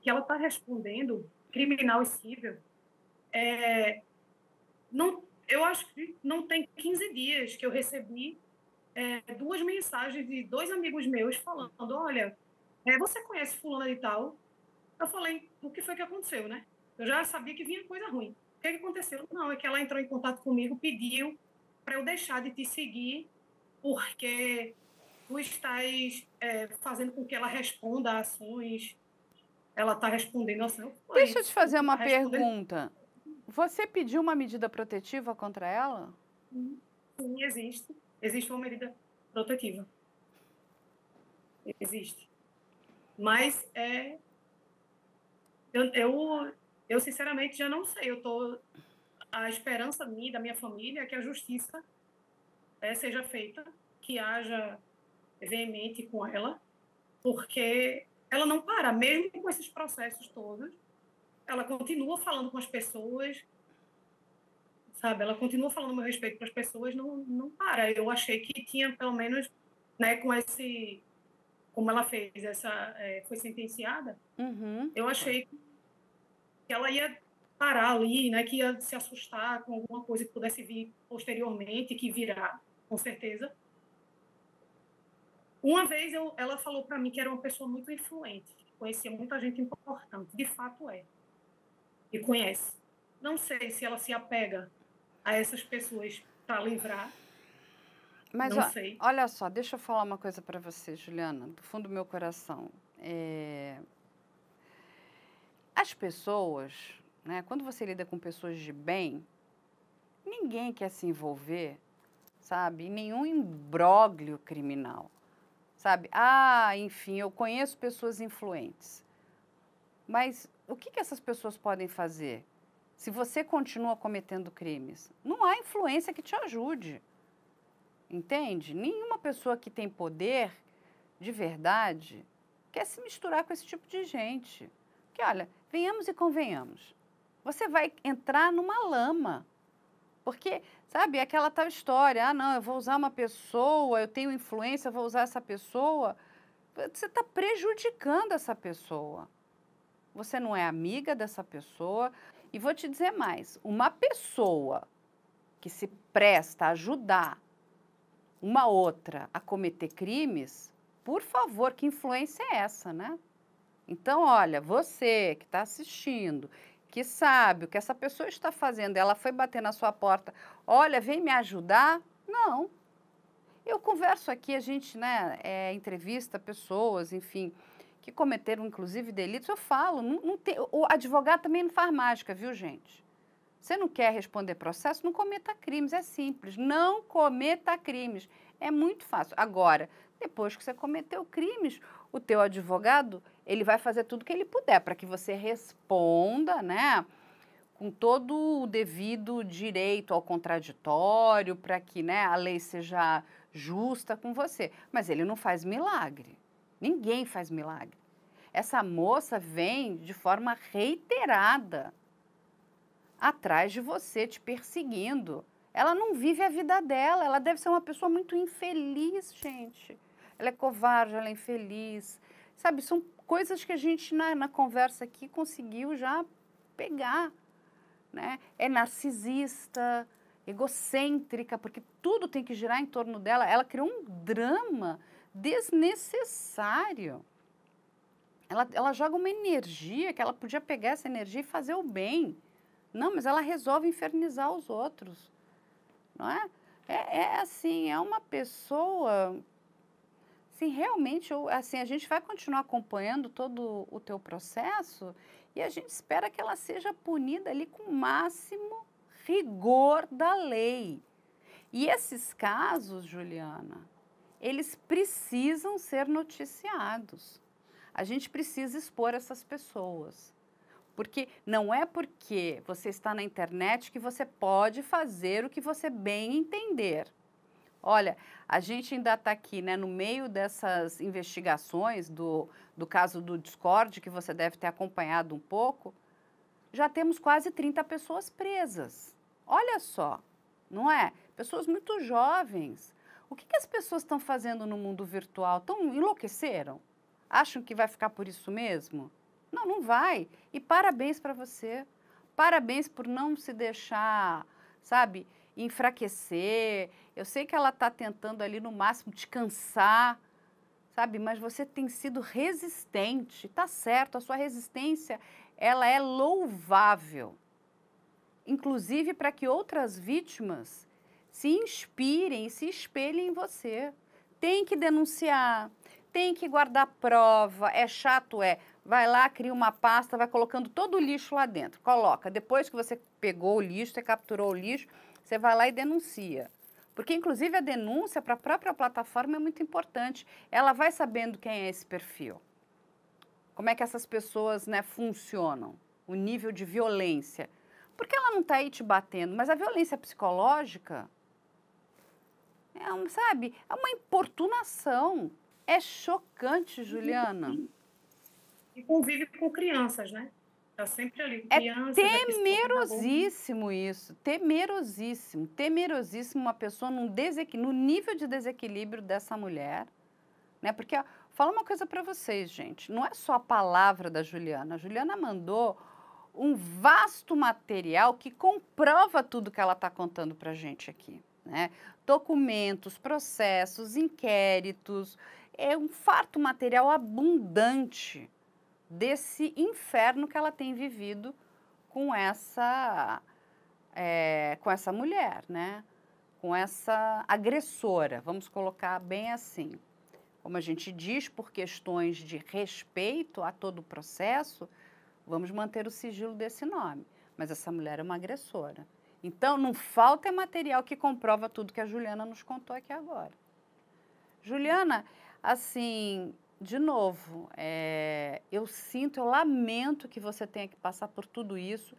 Speaker 2: que ela está respondendo, criminal e cível, não, eu acho que não tem 15 dias que eu recebi 2 mensagens de 2 amigos meus falando, olha, você conhece fulana de tal? Eu falei, o que foi que aconteceu, né? Eu já sabia que vinha coisa ruim. O que aconteceu? Não, é que ela entrou em contato comigo, pediu para eu deixar de te seguir, porque tu estás fazendo com que ela responda a ações. Ela está respondendo assim,
Speaker 1: Deixa
Speaker 2: foi,
Speaker 1: eu te fazer
Speaker 2: tu
Speaker 1: uma
Speaker 2: está respondendo.
Speaker 1: pergunta. Você pediu uma medida protetiva contra ela?
Speaker 2: Sim, existe. Existe uma medida protetiva. Existe. Mas eu, eu, eu sinceramente já não sei. A esperança minha, da minha família, é que a justiça seja feita, que haja veemente com ela, porque ela não para, mesmo com esses processos todos, ela continua falando com as pessoas, sabe? Ela continua falando o meu respeito para as pessoas, não para. Eu achei que tinha, pelo menos, né, como ela fez foi sentenciada, eu achei que ela ia parar ali, né, que ia se assustar com alguma coisa que pudesse vir posteriormente, que virá, com certeza. Uma vez ela falou para mim que era uma pessoa muito influente, que conhecia muita gente importante, de fato e conhece. Não sei se ela se apega a essas pessoas para livrar,
Speaker 1: Mas
Speaker 2: não sei.
Speaker 1: olha só, deixa eu falar uma coisa para você, Juliana, do fundo do meu coração. As pessoas, né, quando você lida com pessoas de bem, ninguém quer se envolver, sabe, em nenhum imbróglio criminal, sabe? Ah, enfim, eu conheço pessoas influentes, mas o que essas pessoas podem fazer se você continua cometendo crimes? Não há influência que te ajude, entende? Nenhuma pessoa que tem poder de verdade quer se misturar com esse tipo de gente. Porque, olha, venhamos e convenhamos, você vai entrar numa lama. Porque, sabe, é aquela tal história, ah, não, eu vou usar uma pessoa, eu tenho influência, eu vou usar essa pessoa. Você está prejudicando essa pessoa. Você não é amiga dessa pessoa. E vou te dizer mais, uma pessoa que se presta a ajudar uma outra a cometer crimes, por favor, que influência é essa, né? Então, olha, você que está assistindo, que sabe o que essa pessoa está fazendo, ela foi bater na sua porta, olha, vem me ajudar? Não. Eu converso aqui, a gente, né, entrevista pessoas, enfim, que cometeram, inclusive, delitos, eu falo, não tem, o advogado também não faz mágica, viu, gente? Você não quer responder processo, não cometa crimes, é simples, não cometa crimes, é muito fácil. Agora, depois que você cometeu crimes, o teu advogado, ele vai fazer tudo que ele puder para que você responda, né, com todo o devido direito ao contraditório, para que, né, a lei seja justa com você. Mas ele não faz milagre. Ninguém faz milagre. Essa moça vem de forma reiterada atrás de você, te perseguindo. Ela não vive a vida dela, ela deve ser uma pessoa muito infeliz, gente. Ela é covarde, ela é infeliz. Sabe, são coisas que a gente, na conversa aqui, conseguiu já pegar, né? É narcisista, egocêntrica, porque tudo tem que girar em torno dela. Ela criou um drama desnecessário. Ela joga uma energia que ela podia pegar essa energia e fazer o bem. Não, mas ela resolve infernizar os outros, não é? É assim, é uma pessoa, assim, realmente, assim, a gente vai continuar acompanhando todo o teu processo e a gente espera que ela seja punida ali com o máximo rigor da lei. E esses casos, Juliana, eles precisam ser noticiados. A gente precisa expor essas pessoas. Porque não é porque você está na internet que você pode fazer o que você bem entender. Olha, a gente ainda está aqui, né, no meio dessas investigações do caso do Discord, que você deve ter acompanhado um pouco, já temos quase 30 pessoas presas. Olha só, não é? Pessoas muito jovens. O que as pessoas estão fazendo no mundo virtual? Enlouqueceram? Acham que vai ficar por isso mesmo? Não, não vai. E parabéns para você. Parabéns por não se deixar, sabe, enfraquecer. Eu sei que ela está tentando ali no máximo te cansar, sabe? Mas você tem sido resistente, tá certo, a sua resistência, ela é louvável. Inclusive para que outras vítimas se inspirem e se espelhem em você. Tem que denunciar, tem que guardar prova, é chato, é. Vai lá, cria uma pasta, vai colocando todo o lixo lá dentro. Coloca, depois que você pegou o lixo, você capturou o lixo, você vai lá e denuncia. Porque, inclusive, a denúncia para a própria plataforma é muito importante. Ela vai sabendo quem é esse perfil. Como é que essas pessoas, né, funcionam. O nível de violência. Porque ela não está aí te batendo, mas a violência psicológica sabe, é uma importunação. É chocante, Juliana.
Speaker 2: E convive com crianças, né? Está sempre ali com
Speaker 1: É
Speaker 2: crianças.
Speaker 1: temerosíssimo isso, temerosíssimo, temerosíssimo uma pessoa no nível de desequilíbrio dessa mulher, né? Porque, ó, fala uma coisa para vocês, gente, não é só a palavra da Juliana. A Juliana mandou um vasto material que comprova tudo que ela está contando para a gente aqui, né? Documentos, processos, inquéritos, é um farto material abundante desse inferno que ela tem vivido com essa mulher, né? Com essa agressora, vamos colocar bem assim. Como a gente diz, por questões de respeito a todo o processo, vamos manter o sigilo desse nome. Mas essa mulher é uma agressora. Então, não falta material que comprova tudo que a Juliana nos contou aqui agora. Juliana, assim, de novo, eu lamento que você tenha que passar por tudo isso,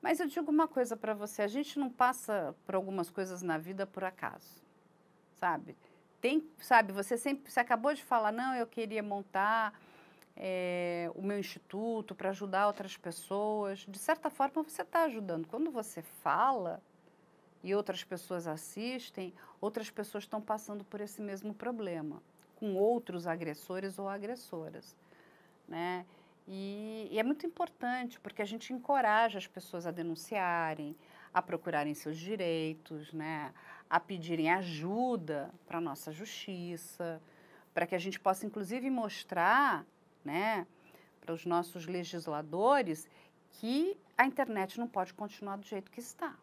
Speaker 1: mas eu digo uma coisa para você, a gente não passa por algumas coisas na vida por acaso, sabe? Você acabou de falar, não, eu queria montar o meu instituto para ajudar outras pessoas. De certa forma, você está ajudando. Quando você fala e outras pessoas assistem, outras pessoas estão passando por esse mesmo problema, com outros agressores ou agressoras, né? E é muito importante, porque a gente encoraja as pessoas a denunciarem, a procurarem seus direitos, né? A pedirem ajuda para a nossa justiça, para que a gente possa, inclusive, mostrar, né, para os nossos legisladores que a internet não pode continuar do jeito que está.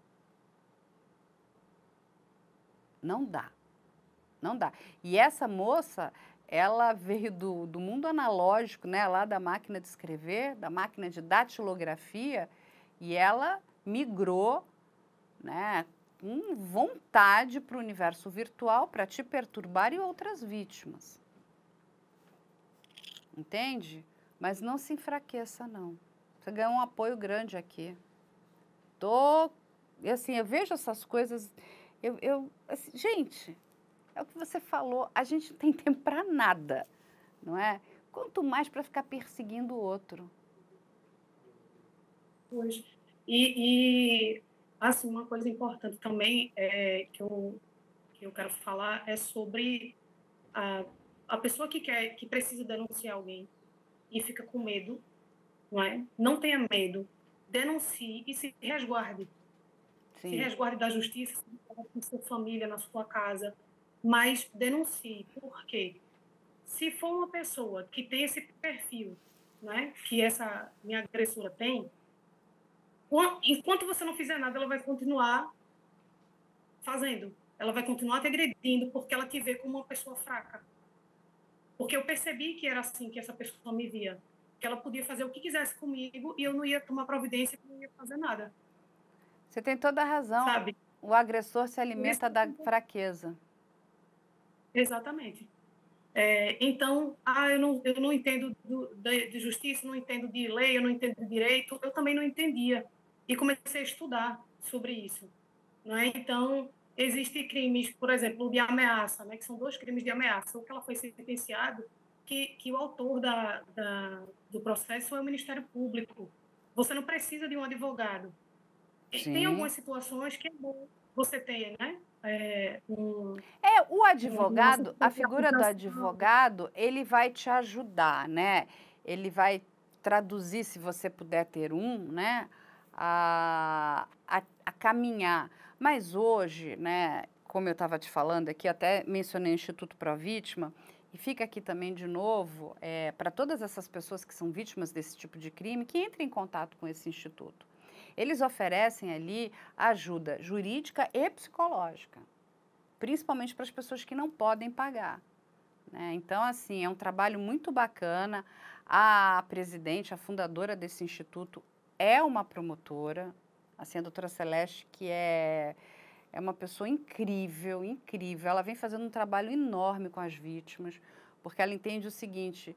Speaker 1: Não dá. Não dá. E essa moça, ela veio do mundo analógico, né, lá da máquina de escrever, da máquina de datilografia, e ela migrou, né, com vontade para o universo virtual para te perturbar e outras vítimas. Entende? Mas não se enfraqueça, não. Você ganhou um apoio grande aqui. Assim, eu vejo essas coisas, assim, gente, é o que você falou, a gente não tem tempo para nada, não é? Quanto mais para ficar perseguindo o outro.
Speaker 2: Pois. E assim, uma coisa importante também que eu quero falar é sobre a pessoa que precisa denunciar alguém e fica com medo, não é? Não tenha medo, denuncie e se resguarde.
Speaker 1: Sim.
Speaker 2: Se resguarde da justiça, na sua família, na sua casa, mas denuncie. Por quê? Se for uma pessoa que tem esse perfil, né, que essa minha agressora tem, enquanto você não fizer nada, ela vai continuar fazendo. Ela vai continuar te agredindo porque ela te vê como uma pessoa fraca. Porque eu percebi que era assim que essa pessoa me via. Que ela podia fazer o que quisesse comigo e eu não ia tomar providência, que não ia fazer nada.
Speaker 1: Você tem toda a razão.
Speaker 2: Sabe?
Speaker 1: O agressor se alimenta da fraqueza.
Speaker 2: Exatamente. Então, eu não entendo de justiça, não entendo de lei, eu não entendo de direito. Eu também não entendia. E comecei a estudar sobre isso. Não é? Então, existem crimes, por exemplo, de ameaça, né? Que são 2 crimes de ameaça. O que ela foi sentenciado, que o autor do processo é o Ministério Público. Você não precisa de um advogado.
Speaker 1: Sim.
Speaker 2: Tem algumas situações que é bom você ter, né?
Speaker 1: O advogado, a figura do advogado, ele vai te ajudar, né? Ele vai traduzir, se você puder ter um, né? A caminhar. Mas hoje, né? Como eu estava te falando aqui, até mencionei o Instituto Pró Vítima, e fica aqui também de novo, para todas essas pessoas que são vítimas desse tipo de crime, que entrem em contato com esse instituto. Eles oferecem ali ajuda jurídica e psicológica, principalmente para as pessoas que não podem pagar, né? Então, assim, é um trabalho muito bacana. A presidente, a fundadora desse instituto, é uma promotora, assim, a doutora Celeste, que é uma pessoa incrível, incrível. Ela vem fazendo um trabalho enorme com as vítimas, porque ela entende o seguinte,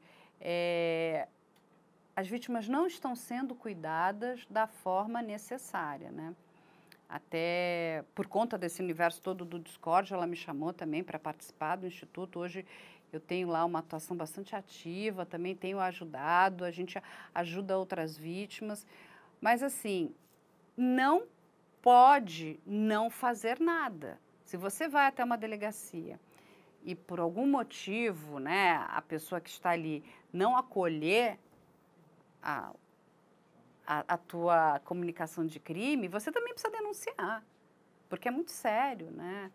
Speaker 1: as vítimas não estão sendo cuidadas da forma necessária, né? Até por conta desse universo todo do Discord, ela me chamou também para participar do Instituto. Hoje eu tenho lá uma atuação bastante ativa, também tenho ajudado, a gente ajuda outras vítimas. Mas, assim, não pode não fazer nada. Se você vai até uma delegacia e por algum motivo, né, a pessoa que está ali não acolher a tua comunicação de crime, você também precisa denunciar, porque é muito sério, né?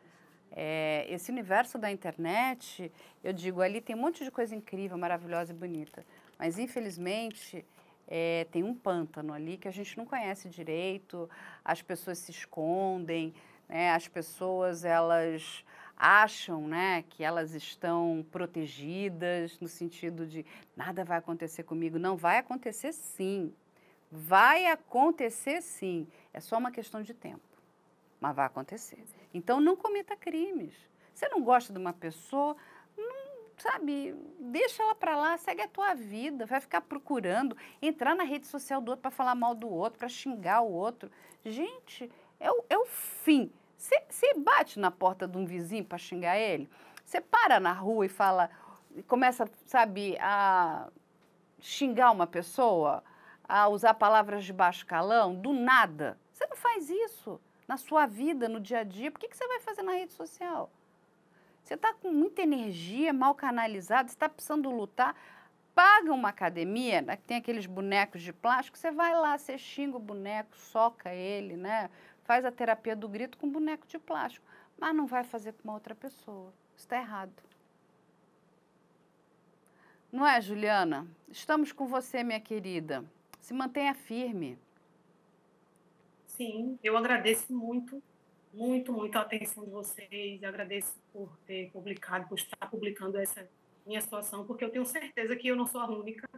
Speaker 1: Esse universo da internet, eu digo, ali tem um monte de coisa incrível, maravilhosa e bonita, mas infelizmente tem um pântano ali que a gente não conhece direito, as pessoas se escondem, né? As pessoas, elas acham, né, que elas estão protegidas no sentido de nada vai acontecer comigo. Não, vai acontecer sim. Vai acontecer sim, é só uma questão de tempo, mas vai acontecer. Então, não cometa crimes. Você não gosta de uma pessoa, sabe, deixa ela para lá, segue a tua vida, vai ficar procurando, entrar na rede social do outro para falar mal do outro, para xingar o outro. Gente, é o fim. Você bate na porta de um vizinho para xingar ele, você para na rua e fala, começa, sabe, a xingar uma pessoa, a usar palavras de baixo calão, do nada. Você não faz isso na sua vida, no dia a dia. Por que você vai fazer na rede social? Você está com muita energia, mal canalizada, você está precisando lutar. Paga uma academia, né, que tem aqueles bonecos de plástico, você vai lá, você xinga o boneco, soca ele, né? Faz a terapia do grito com boneco de plástico. Mas não vai fazer com uma outra pessoa. Isso está errado. Não é, Juliana? Estamos com você, minha querida. Se mantenha firme.
Speaker 2: Sim, eu agradeço muito, muito, muito a atenção de vocês. Agradeço por ter publicado, por estar publicando essa minha situação, porque eu tenho certeza que eu não sou a única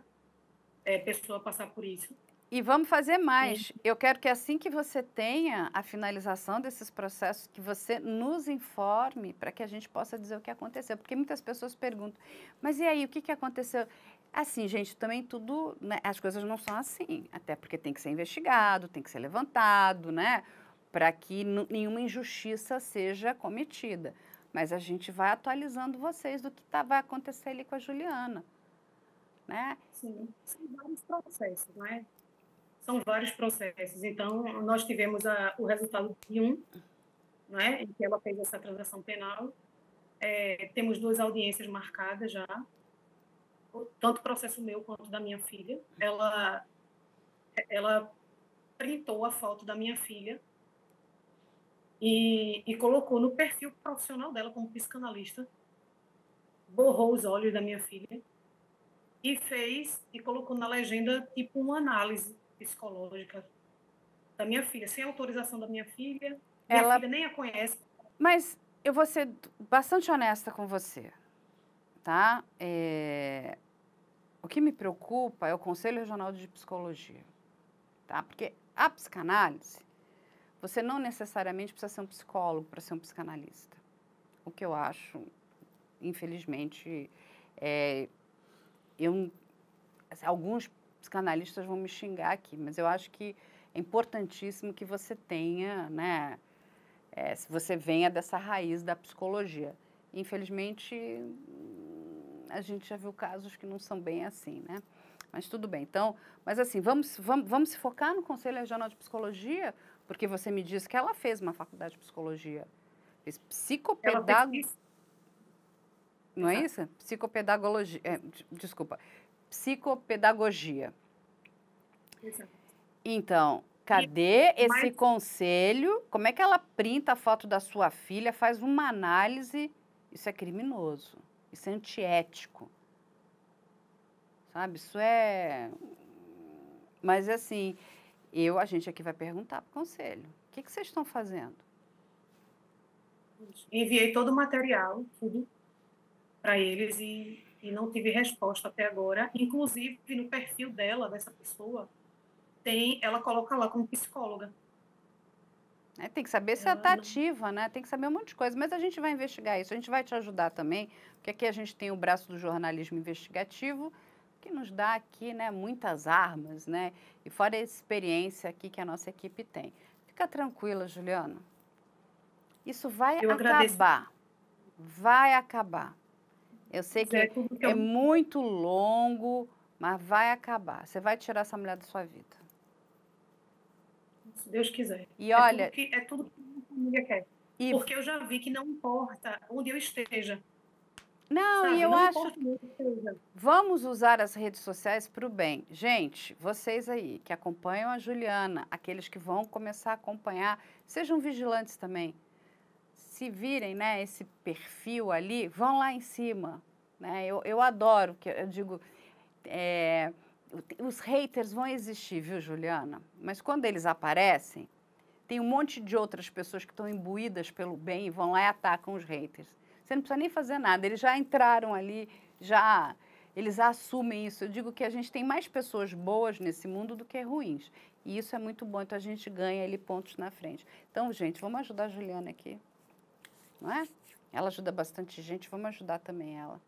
Speaker 2: pessoa a passar por isso.
Speaker 1: E vamos fazer
Speaker 2: E,
Speaker 1: mais. Eu quero que assim que você tenha a finalização desses processos, que você nos informe para que a gente possa dizer o que aconteceu. Porque muitas pessoas perguntam, mas e aí, o que aconteceu? Assim, gente, também tudo, né, as coisas não são assim. Até porque tem que ser investigado, tem que ser levantado, né? Para que nenhuma injustiça seja cometida. Mas a gente vai atualizando vocês do que vai acontecer ali com a Juliana, né?
Speaker 2: sim, são vários processos, né? São vários processos. Então, nós tivemos o resultado de né, em que ela fez essa transação penal. Temos 2 audiências marcadas já, tanto o processo meu quanto da minha filha. Ela printou a foto da minha filha e colocou no perfil profissional dela como psicanalista, borrou os olhos da minha filha e colocou na legenda tipo uma análise psicológica da minha filha, sem autorização da minha filha. Minha filha nem a conhece.
Speaker 1: Mas eu vou ser bastante honesta com você, tá? O que me preocupa é o Conselho Regional de Psicologia, tá? Porque a psicanálise, você não necessariamente precisa ser um psicólogo para ser um psicanalista. O que eu acho, infelizmente, alguns psicanalistas vão me xingar aqui, mas eu acho que é importantíssimo que você tenha, né? Se você venha dessa raiz da psicologia. Infelizmente, a gente já viu casos que não são bem assim, né? Mas tudo bem. Então, mas assim, vamos se focar no Conselho Regional de Psicologia, porque você me disse que ela fez uma faculdade de psicologia. Fez psicopedagogia. Não é isso? Psicopedagogia. Desculpa. Psicopedagogia.
Speaker 2: Exato.
Speaker 1: Então, cadê esse conselho? Como é que ela printa a foto da sua filha, faz uma análise? Isso é criminoso. Isso é antiético. Sabe? Isso é... Mas, assim, a gente aqui vai perguntar para o conselho. O que vocês estão fazendo?
Speaker 2: Enviei todo o material, tudo, para eles e não tive resposta até agora. Inclusive, no perfil dela, dessa pessoa, ela coloca lá como psicóloga.
Speaker 1: Tem que saber se ela está ativa, né? Tem que saber um monte de coisa. Mas a gente vai investigar isso. A gente vai te ajudar também, porque aqui a gente tem o braço do jornalismo investigativo, que nos dá aqui, né, muitas armas, né? E fora a experiência aqui que a nossa equipe tem. Fica tranquila, Juliana. Isso vai acabar. Vai acabar. Eu sei que é muito longo, mas vai acabar. Você vai tirar essa mulher da sua vida.
Speaker 2: Se Deus quiser.
Speaker 1: E olha...
Speaker 2: É tudo que a família quer. Porque eu já vi que não importa onde eu esteja.
Speaker 1: Não,
Speaker 2: sabe?
Speaker 1: E eu
Speaker 2: não
Speaker 1: acho...
Speaker 2: Importa onde eu esteja.
Speaker 1: Vamos usar as redes sociais para o bem. Gente, vocês aí que acompanham a Juliana, aqueles que vão começar a acompanhar, sejam vigilantes também. Se virem, né, esse perfil ali, vão lá em cima. Né? Eu adoro, que eu digo, os haters vão existir, viu, Juliana? Mas quando eles aparecem, tem um monte de outras pessoas que estão imbuídas pelo bem e vão lá e atacam os haters. Você não precisa nem fazer nada, eles já entraram ali, eles assumem isso. Eu digo que a gente tem mais pessoas boas nesse mundo do que ruins. E isso é muito bom, então a gente ganha ali pontos na frente. Então, gente, vamos ajudar a Juliana aqui. Não é? Ela ajuda bastante gente, vamos ajudar também ela.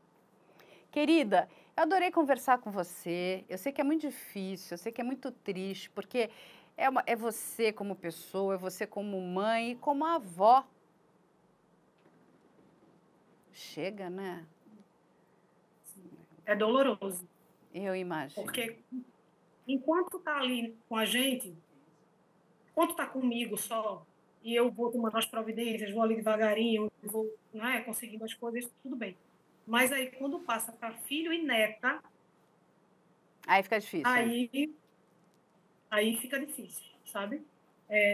Speaker 1: Querida, eu adorei conversar com você. Eu sei que é muito difícil, eu sei que é muito triste, porque é você como pessoa, é você como mãe e como avó. Chega, né?
Speaker 2: É doloroso.
Speaker 1: Eu imagino.
Speaker 2: Porque enquanto tá ali com a gente, enquanto tá comigo só, e eu vou tomando as providências, vou ali devagarinho, vou, né, conseguindo as coisas, tudo bem. Mas aí, quando passa para filho e neta...
Speaker 1: Aí fica difícil.
Speaker 2: Aí fica difícil, sabe?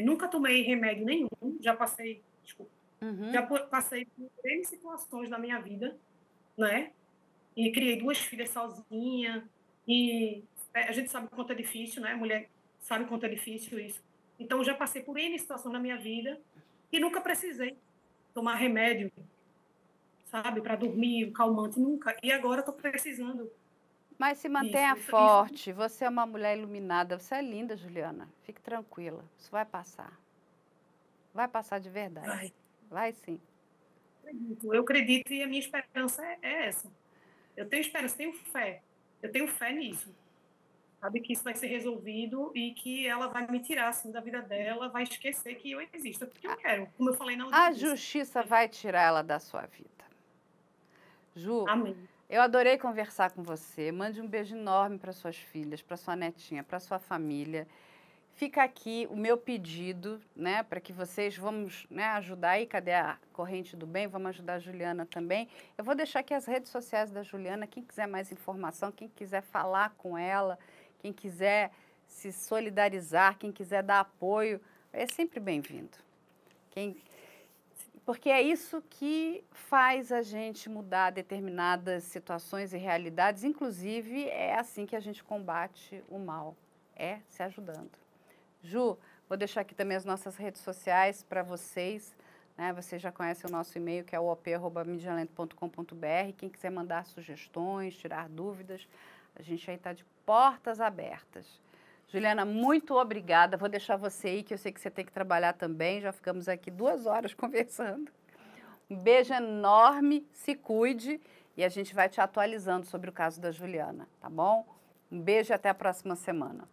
Speaker 2: Nunca tomei remédio nenhum, já passei, desculpa, já passei por N situações na minha vida, né? E criei 2 filhas sozinha, e a gente sabe o quanto é difícil, né? Mulher sabe o quanto é difícil isso. Então, já passei por N situações na minha vida e nunca precisei tomar remédio, sabe? Para dormir, calmante, nunca. E agora estou precisando.
Speaker 1: Mas se mantenha forte, você é uma mulher iluminada, você é linda, Juliana. Fique tranquila, isso vai passar. Vai passar de verdade. Vai sim.
Speaker 2: Eu acredito e a minha esperança é essa. Eu tenho esperança, tenho fé. Eu tenho fé nisso. Sabe que isso vai ser resolvido e que ela vai me tirar assim da vida dela, vai esquecer que eu existo, porque eu quero. Como eu falei na outra
Speaker 1: vez. A justiça vai tirar ela da sua vida. Ju,
Speaker 2: amém.
Speaker 1: Eu adorei conversar com você. Mande um beijo enorme para suas filhas, para sua netinha, para sua família. Fica aqui o meu pedido, né, para que vocês vamos, né, ajudar aí. Cadê a corrente do bem? Vamos ajudar a Juliana também. Eu vou deixar aqui as redes sociais da Juliana. Quem quiser mais informação, quem quiser falar com ela, quem quiser se solidarizar, quem quiser dar apoio, é sempre bem-vindo. Porque é isso que faz a gente mudar determinadas situações e realidades. Inclusive, é assim que a gente combate o mal, é se ajudando. Ju, vou deixar aqui também as nossas redes sociais para vocês. Né? Vocês já conhecem o nosso e-mail, que é o op@midialento.com.br. Quem quiser mandar sugestões, tirar dúvidas, a gente aí está de portas abertas. Juliana, muito obrigada. Vou deixar você aí, que eu sei que você tem que trabalhar também. Já ficamos aqui 2 horas conversando. Um beijo enorme, se cuide e a gente vai te atualizando sobre o caso da Juliana, tá bom? Um beijo e até a próxima semana.